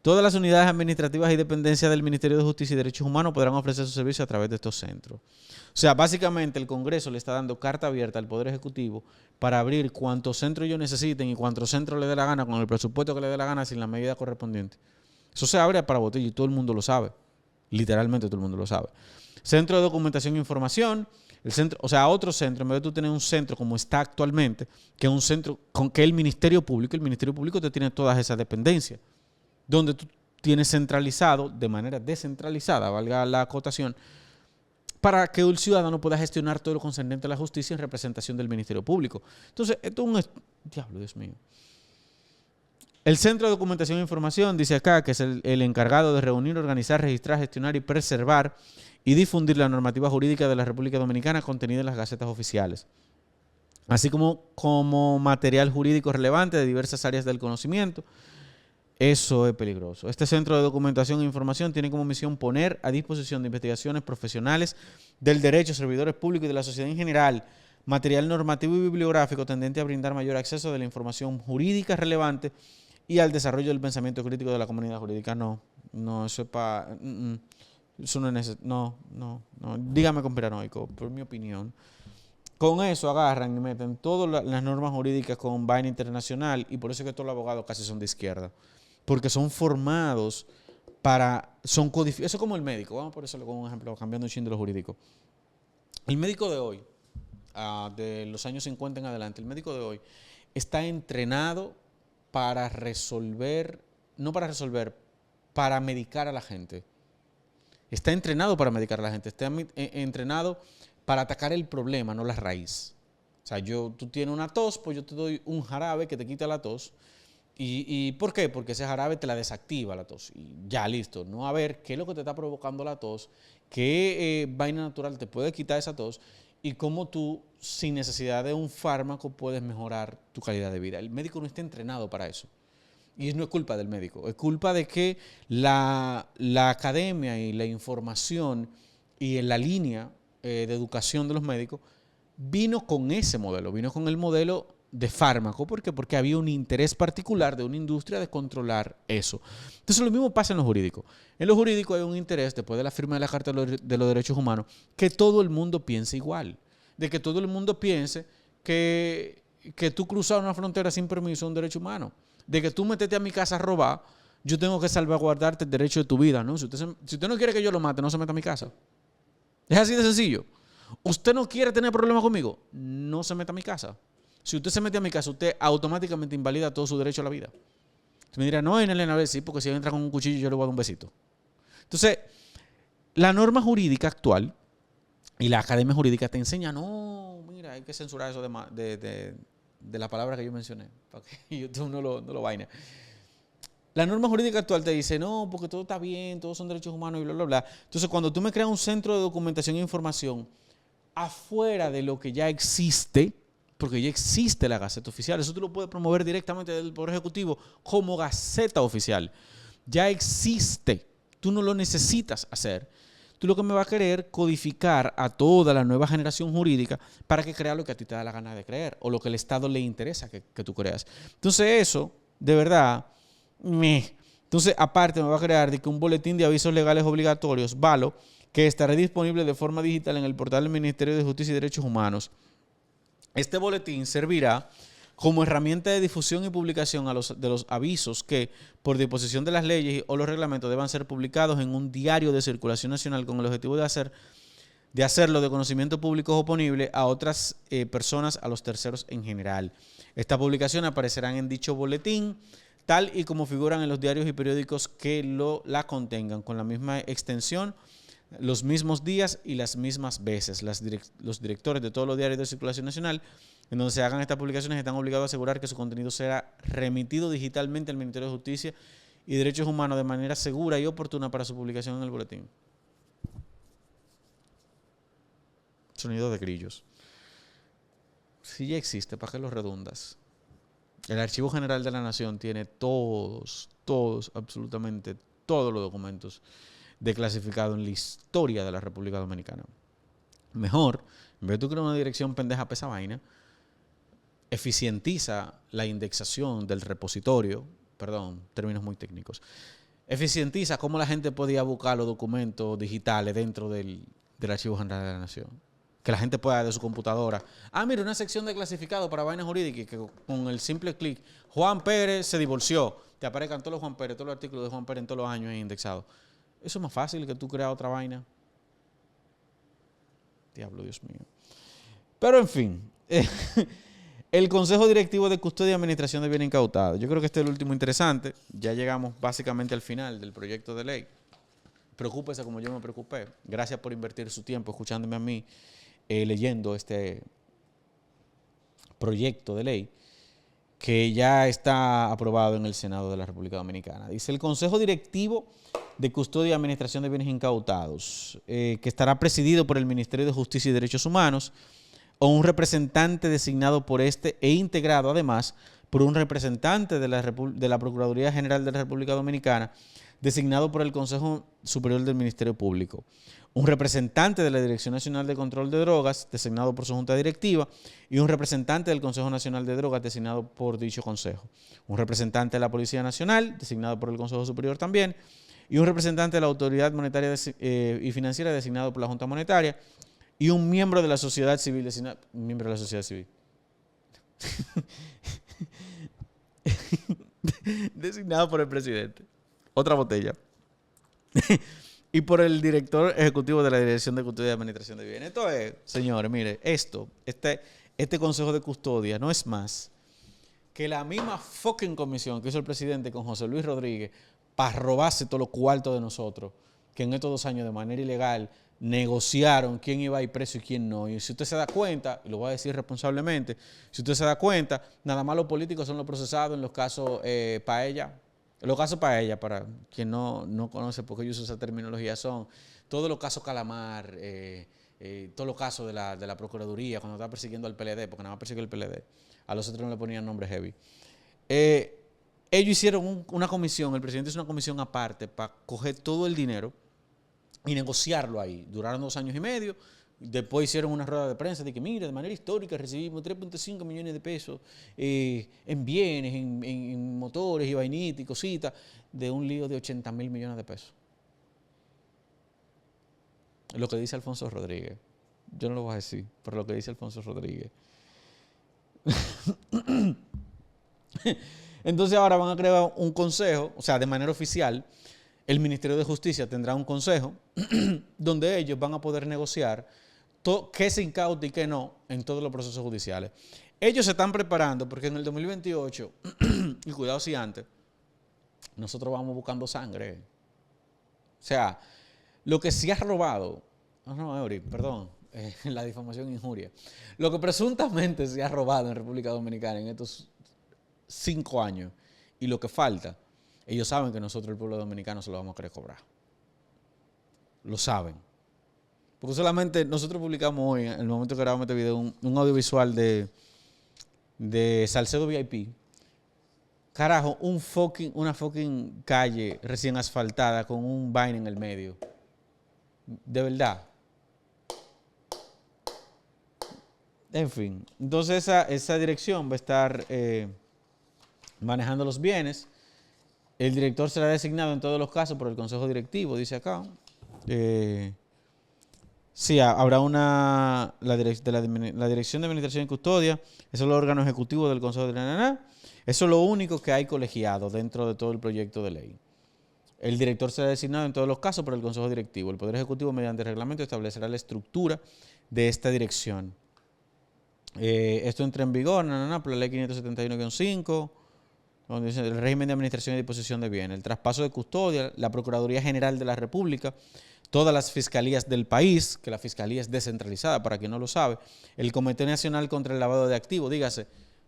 Todas las unidades administrativas y dependencias del Ministerio de Justicia y Derechos Humanos podrán ofrecer sus servicios a través de estos centros. O sea, básicamente el Congreso le está dando carta abierta al Poder Ejecutivo para abrir cuantos centros ellos necesiten y cuantos centros le dé la gana, con el presupuesto que le dé la gana, sin la medida correspondiente. Eso se abre para botella y todo el mundo lo sabe. Literalmente todo el mundo lo sabe. Centro de documentación e información. El centro, o sea, otro centro, en vez de tú tener un centro como está actualmente, que es un centro con que el Ministerio Público te tiene todas esas dependencias, donde tú tienes centralizado, de manera descentralizada, valga la acotación, para que el ciudadano pueda gestionar todo lo concerniente a la justicia en representación del Ministerio Público. Entonces, esto es un... Diablo, Dios mío. El Centro de Documentación e Información, dice acá, que es el encargado de reunir, organizar, registrar, gestionar y preservar y difundir la normativa jurídica de la República Dominicana contenida en las gacetas oficiales, así como material jurídico relevante de diversas áreas del conocimiento. Eso es peligroso. Este Centro de Documentación e Información tiene como misión poner a disposición de investigaciones profesionales del derecho, servidores públicos y de la sociedad en general material normativo y bibliográfico tendente a brindar mayor acceso de la información jurídica relevante y al desarrollo del pensamiento crítico de la comunidad jurídica. No, eso es para... Eso no es necesario. No. Dígame conspiranoico, por mi opinión. Con eso agarran y meten todas las normas jurídicas con vaina internacional y por eso es que todos los abogados casi son de izquierda. Porque son formados para... Eso es como el médico. Vamos a ponerlo con un ejemplo, cambiando un chin de lo jurídico. El médico de hoy, de los años 50 en adelante, el médico de hoy está entrenado para para medicar a la gente. Está entrenado para medicar a la gente. Está entrenado para atacar el problema, no la raíz. O sea, tú tienes una tos, pues yo te doy un jarabe que te quita la tos. ¿Y por qué? Porque ese jarabe te la desactiva la tos. Y ya, listo. No a ver qué es lo que te está provocando la tos, qué vaina natural te puede quitar esa tos y cómo tú, sin necesidad de un fármaco, puedes mejorar tu calidad de vida. El médico no está entrenado para eso. Y no es culpa del médico, es culpa de que la academia y la información y en la línea de educación de los médicos vino con ese modelo, vino con el modelo de fármaco. ¿Por qué? Porque había un interés particular de una industria de controlar eso. Entonces lo mismo pasa en lo jurídico. En lo jurídico hay un interés, después de la firma de la Carta de los Derechos Humanos, que todo el mundo piense igual. De que todo el mundo piense que tú cruzar una frontera sin permiso es un derecho humano. De que tú metete a mi casa a robar, yo tengo que salvaguardarte el derecho de tu vida, ¿no? Si usted no quiere que yo lo mate, no se meta a mi casa. Es así de sencillo. ¿Usted no quiere tener problemas conmigo? No se meta a mi casa. Si usted se mete a mi casa, usted automáticamente invalida todo su derecho a la vida. Usted me dirá, no, Elena, a ver, sí, porque si entra con un cuchillo yo le voy a dar un besito. Entonces, la norma jurídica actual y la academia jurídica te enseña, no, mira, hay que censurar eso de la palabra que yo mencioné, para que YouTube no lo vaina. La norma jurídica actual te dice, no, porque todo está bien, todos son derechos humanos y bla, bla, bla. Entonces, cuando tú me creas un centro de documentación e información afuera de lo que ya existe, porque ya existe la Gaceta Oficial, eso tú lo puedes promover directamente del Poder Ejecutivo como Gaceta Oficial. Ya existe, tú no lo necesitas hacer. Tú lo que me vas a querer codificar a toda la nueva generación jurídica para que crea lo que a ti te da la gana de creer o lo que el Estado le interesa que tú creas. Entonces eso, de verdad, Entonces, aparte me va a crear de que un boletín de avisos legales obligatorios, VALO, que estará disponible de forma digital en el portal del Ministerio de Justicia y Derechos Humanos. Este boletín servirá como herramienta de difusión y publicación de los avisos que, por disposición de las leyes o los reglamentos, deban ser publicados en un diario de circulación nacional con el objetivo de hacer de hacerlo de conocimiento público oponible a otras personas, a los terceros en general. Estas publicaciones aparecerán en dicho boletín, tal y como figuran en los diarios y periódicos que la contengan, con la misma extensión, los mismos días y las mismas veces. Los directores de todos los diarios de circulación nacional en donde se hagan estas publicaciones están obligados a asegurar que su contenido será remitido digitalmente al Ministerio de Justicia y Derechos Humanos de manera segura y oportuna para su publicación en el boletín. Sonido de grillos. Si ya existe, ¿para qué lo redundas? El Archivo General de la Nación tiene todos, absolutamente todos los documentos declasificados en la historia de la República Dominicana. Mejor, en vez de tú crear una dirección pendeja para esa vaina, eficientiza la indexación del repositorio, perdón, términos muy técnicos, eficientiza cómo la gente podía buscar los documentos digitales dentro del Archivo General de la Nación. Que la gente pueda de su computadora. Mira, una sección de clasificado para vainas jurídicas que con el simple clic, Juan Pérez se divorció. Te aparezcan todos los Juan Pérez, todos los artículos de Juan Pérez en todos los años ahí indexados. Eso es más fácil que tú creas otra vaina. Diablo, Dios mío. Pero en fin, el Consejo Directivo de Custodia y Administración de Bienes Incautados. Yo creo que este es el último interesante. Ya llegamos básicamente al final del proyecto de ley. Preocúpese como yo me preocupé. Gracias por invertir su tiempo escuchándome a mí. Leyendo este proyecto de ley que ya está aprobado en el Senado de la República Dominicana. Dice el Consejo Directivo de Custodia y Administración de Bienes Incautados, que estará presidido por el Ministerio de Justicia y Derechos Humanos o un representante designado por este e integrado además por un representante de la Procuraduría General de la República Dominicana designado por el Consejo Superior del Ministerio Público, un representante de la Dirección Nacional de Control de Drogas, designado por su Junta Directiva, y un representante del Consejo Nacional de Drogas, designado por dicho Consejo, un representante de la Policía Nacional, designado por el Consejo Superior también, y un representante de la Autoridad Monetaria y Financiera, designado por la Junta Monetaria, y un miembro de la sociedad civil, designado por el presidente. Otra botella. Y por el director ejecutivo de la Dirección de Custodia y Administración de Bienes. Esto es, señores, mire, este Consejo de Custodia no es más que la misma fucking comisión que hizo el presidente con José Luis Rodríguez para robarse todos los cuartos de nosotros, que en estos 2 años de manera ilegal negociaron quién iba a ir preso y quién no. Y si usted se da cuenta, y lo voy a decir responsablemente, si usted se da cuenta, nada más los políticos son los procesados en los casos Paella. Los casos Paella, para quien no conoce porque yo uso esa terminología, son todos los casos Calamar, todos los casos de la Procuraduría, cuando está persiguiendo al PLD, porque nada más persigue el PLD. A los otros no le ponían nombre heavy. Ellos hicieron una comisión, el presidente hizo una comisión aparte para coger todo el dinero y negociarlo ahí. Duraron 2 años y medio. Después hicieron una rueda de prensa de que, mira, de manera histórica recibimos 3.5 millones de pesos en bienes, en motores y vainitas y cositas, de un lío de 80.000 millones de pesos. Lo que dice Alfonso Rodríguez. Yo no lo voy a decir, pero lo que dice Alfonso Rodríguez. Entonces ahora van a crear un consejo, o sea, de manera oficial, el Ministerio de Justicia tendrá un consejo donde ellos van a poder negociar qué se incauta y qué no en todos los procesos judiciales. Ellos se están preparando porque en el 2028, y cuidado si antes, nosotros vamos buscando sangre. O sea, lo que se ha robado, la difamación e injuria, lo que presuntamente se ha robado en República Dominicana en estos 5 años y lo que falta, ellos saben que nosotros, el pueblo dominicano, se lo vamos a querer cobrar. Lo saben. Porque solamente nosotros publicamos hoy, en el momento que grabamos este video, un audiovisual de Salcedo VIP. Carajo, una fucking calle recién asfaltada con un vaina en el medio. De verdad. En fin. Entonces esa dirección va a estar manejando los bienes. El director será designado en todos los casos por el Consejo Directivo, dice acá. Sí, habrá la Dirección de Administración y Custodia, eso es el órgano ejecutivo del Consejo de la Eso es lo único que hay colegiado dentro de todo el proyecto de ley. El director será designado en todos los casos por el Consejo Directivo. El Poder Ejecutivo, mediante reglamento, establecerá la estructura de esta dirección. Esto entra en vigor por la Ley 571-5, donde dice el régimen de administración y disposición de bienes, el traspaso de custodia, la Procuraduría General de la República, todas las fiscalías del país, que la fiscalía es descentralizada, para quien no lo sabe, el Comité Nacional contra el Lavado de Activos, dígase,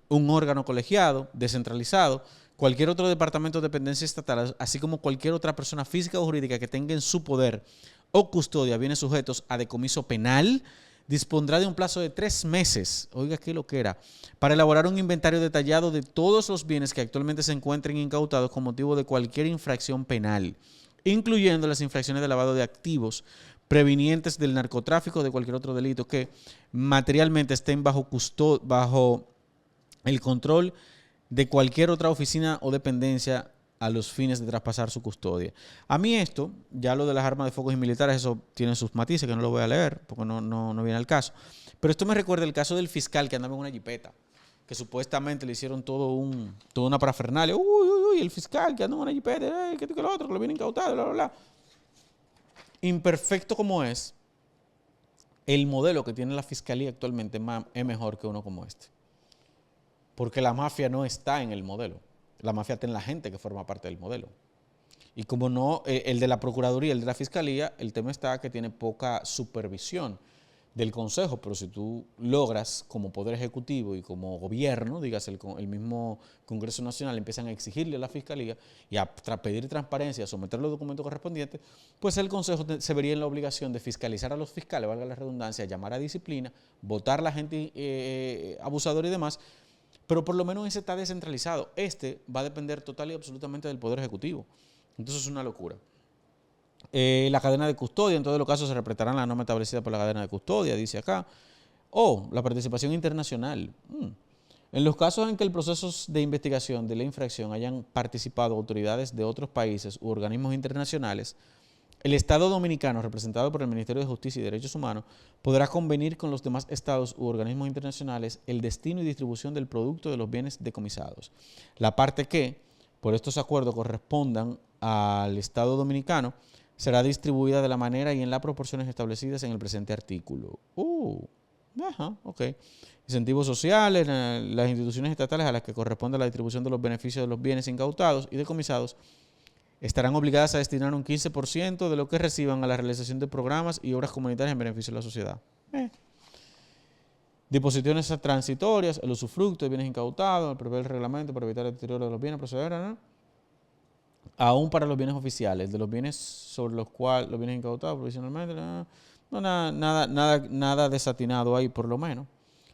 un órgano colegiado, descentralizado, cualquier otro departamento o dependencia estatal, así como cualquier otra persona física o jurídica que tenga en su poder o custodia bienes sujetos a decomiso penal, dispondrá de un plazo de 3 meses, oiga qué lo que era, para elaborar un inventario detallado de todos los bienes que actualmente se encuentren incautados con motivo de cualquier infracción penal, incluyendo las infracciones de lavado de activos, previnientes del narcotráfico o de cualquier otro delito que materialmente estén bajo el control de cualquier otra oficina o dependencia a los fines de traspasar su custodia. A mí esto, ya lo de las armas de fuego y militares, eso tiene sus matices que no lo voy a leer porque no viene al caso. Pero esto me recuerda el caso del fiscal que andaba en una jipeta, que supuestamente le hicieron toda una parafernalia. Uy, el fiscal que anda en una jipeta, que lo otro, que lo viene incautado, bla, bla, bla. Imperfecto como es, el modelo que tiene la fiscalía actualmente es mejor que uno como este. Porque la mafia no está en el modelo. La mafia está en la gente que forma parte del modelo. Y como no, el de la Procuraduría, el de la Fiscalía, el tema está que tiene poca supervisión del Consejo, pero si tú logras como Poder Ejecutivo y como gobierno, digas el mismo Congreso Nacional, empiezan a exigirle a la Fiscalía y a pedir transparencia, a someter los documentos correspondientes, pues el Consejo se vería en la obligación de fiscalizar a los fiscales, valga la redundancia, llamar a disciplina, votar a la gente abusadora y demás, pero por lo menos ese está descentralizado. Este va a depender total y absolutamente del Poder Ejecutivo. Entonces es una locura. La cadena de custodia, en todos los casos se respetarán la norma establecida por la cadena de custodia, dice acá. La participación internacional. En los casos en que el proceso de investigación de la infracción hayan participado autoridades de otros países u organismos internacionales, el Estado Dominicano, representado por el Ministerio de Justicia y Derechos Humanos, podrá convenir con los demás estados u organismos internacionales el destino y distribución del producto de los bienes decomisados. La parte que, por estos acuerdos, correspondan al Estado Dominicano, será distribuida de la manera y en las proporciones establecidas en el presente artículo. Ok. Incentivos sociales, las instituciones estatales a las que corresponde la distribución de los beneficios de los bienes incautados y decomisados estarán obligadas a destinar un 15% de lo que reciban a la realización de programas y obras comunitarias en beneficio de la sociedad. Disposiciones transitorias, el usufructo de bienes incautados, el prever el reglamento para evitar el deterioro de los bienes, proceder, ¿no? Aún para los bienes oficiales, de los bienes sobre los cuales los bienes incautados provisionalmente, nada desatinado ahí por lo menos,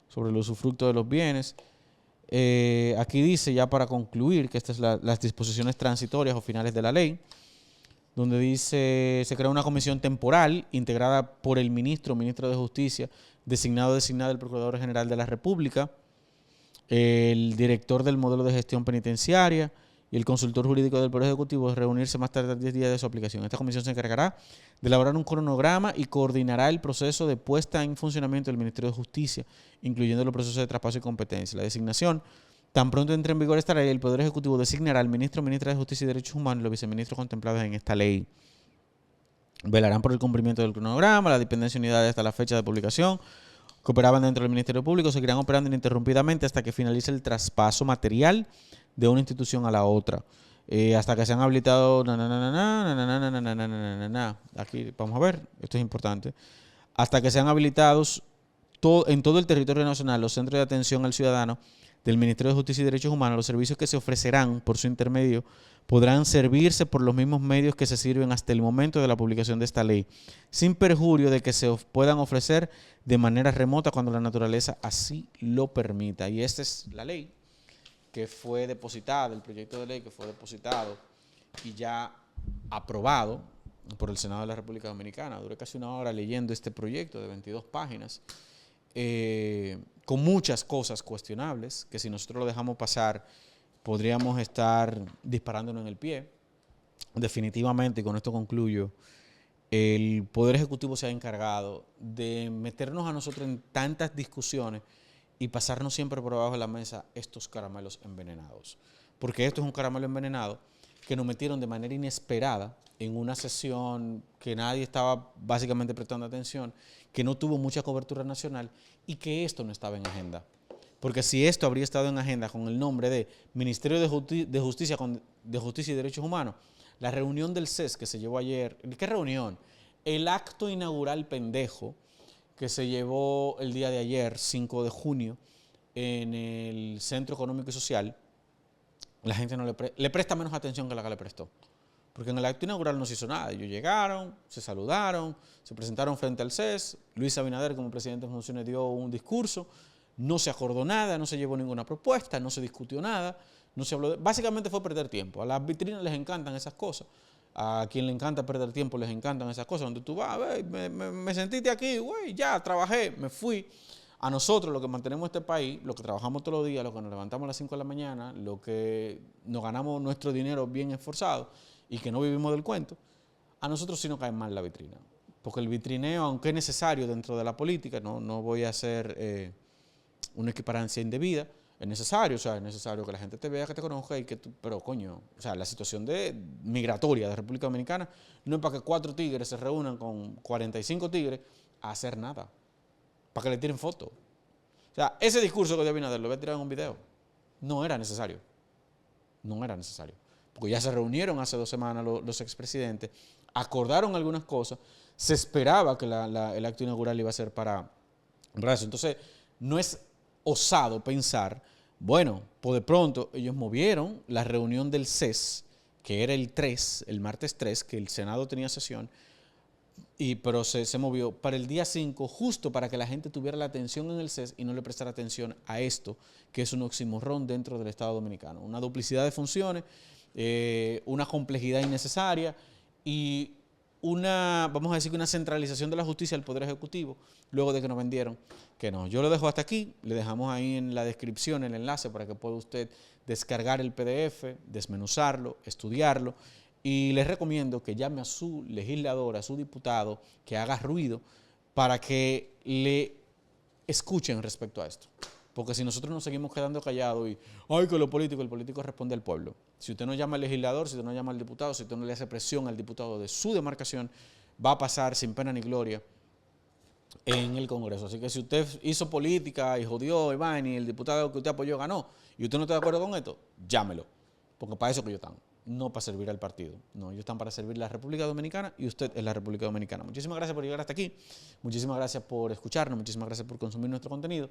sobre el usufructo de los bienes. Aquí dice, ya para concluir, que estas son las disposiciones transitorias o finales de la ley, donde dice, se crea una comisión temporal integrada por el ministro de Justicia, designada el Procurador General de la República, el director del modelo de gestión penitenciaria y el consultor jurídico del Poder Ejecutivo de reunirse más tarde de 10 días de su aplicación. Esta comisión se encargará de elaborar un cronograma y coordinará el proceso de puesta en funcionamiento del Ministerio de Justicia, incluyendo los procesos de traspaso y competencia. La designación, tan pronto entre en vigor esta ley, el Poder Ejecutivo designará al ministra de Justicia y Derechos Humanos y los viceministros contemplados en esta ley. Velarán por el cumplimiento del cronograma, la dependencia de unidades hasta la fecha de publicación, que operaban dentro del Ministerio Público, seguirán operando ininterrumpidamente hasta que finalice el traspaso material de una institución a la otra, hasta que se han habilitado, aquí vamos a ver, esto es importante, hasta que sean habilitados en todo el territorio nacional los centros de atención al ciudadano del Ministerio de Justicia y Derechos Humanos. Los servicios que se ofrecerán por su intermedio podrán servirse por los mismos medios que se sirven hasta el momento de la publicación de esta ley, sin perjurio de que se puedan ofrecer de manera remota cuando la naturaleza así lo permita. Y esta es la ley que fue depositada, el proyecto de ley que fue depositado y ya aprobado por el Senado de la República Dominicana. Duré casi una hora leyendo este proyecto de 22 páginas, con muchas cosas cuestionables, que si nosotros lo dejamos pasar, podríamos estar disparándonos en el pie. Definitivamente, y con esto concluyo, el Poder Ejecutivo se ha encargado de meternos a nosotros en tantas discusiones y pasarnos siempre por abajo de la mesa estos caramelos envenenados. Porque esto es un caramelo envenenado que nos metieron de manera inesperada en una sesión que nadie estaba básicamente prestando atención, que no tuvo mucha cobertura nacional y que esto no estaba en agenda. Porque si esto habría estado en agenda con el nombre de Ministerio de Justicia y Derechos Humanos, la reunión del CES que se llevó ayer, ¿qué reunión? El acto inaugural pendejo que se llevó el día de ayer, 5 de junio, en el Centro Económico y Social, la gente no le presta menos atención que la que le prestó. Porque en el acto inaugural no se hizo nada. Ellos llegaron, se saludaron, se presentaron frente al CES. Luis Abinader, como presidente de funciones, dio un discurso. No se acordó nada, no se llevó ninguna propuesta, no se discutió nada, no se habló básicamente fue perder tiempo. A las vitrinas les encantan esas cosas. A quien le encanta perder tiempo les encantan esas cosas. Donde tú vas, me sentiste aquí, güey, ya, trabajé, me fui. A nosotros, los que mantenemos este país, los que trabajamos todos los días, los que nos levantamos a las 5 de la mañana, los que nos ganamos nuestro dinero bien esforzado y que no vivimos del cuento, a nosotros sí nos cae mal la vitrina. Porque el vitrineo, aunque es necesario dentro de la política, no voy a hacer una equiparancia indebida, es necesario, o sea, es necesario que la gente te vea, que te conozca y que tú, pero coño, o sea, la situación migratoria de República Dominicana no es para que 4 tigres se reúnan con 45 tigres a hacer nada, para que le tiren fotos. O sea, ese discurso que dio Abinader lo voy a tirar en un video. No era necesario. No era necesario. Porque ya se reunieron hace 2 semanas los expresidentes, acordaron algunas cosas, se esperaba que el acto inaugural iba a ser para eso. Entonces, no es osado pensar, bueno, pues de pronto ellos movieron la reunión del CES, que era el martes 3, que el Senado tenía sesión, pero se movió para el día 5, justo para que la gente tuviera la atención en el CES y no le prestara atención a esto, que es un oximorrón dentro del Estado Dominicano. Una duplicidad de funciones, una complejidad innecesaria y vamos a decir que una centralización de la justicia al Poder Ejecutivo, luego de que nos vendieron que no. Yo lo dejo hasta aquí, le dejamos ahí en la descripción el enlace para que pueda usted descargar el PDF, desmenuzarlo, estudiarlo, y les recomiendo que llame a su legislador, a su diputado, que haga ruido para que le escuchen respecto a esto. Porque si nosotros nos seguimos quedando callados y, ay, que el político responde al pueblo. Si usted no llama al legislador, si usted no llama al diputado, si usted no le hace presión al diputado de su demarcación, va a pasar sin pena ni gloria en el Congreso. Así que si usted hizo política y jodió, y el diputado que usted apoyó ganó, y usted no está de acuerdo con esto, llámelo. Porque para eso que ellos están. No para servir al partido. No, ellos están para servir a la República Dominicana y usted es la República Dominicana. Muchísimas gracias por llegar hasta aquí. Muchísimas gracias por escucharnos. Muchísimas gracias por consumir nuestro contenido.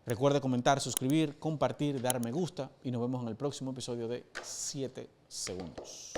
Recuerde comentar, suscribir, compartir, dar me gusta y nos vemos en el próximo episodio de 7 segundos.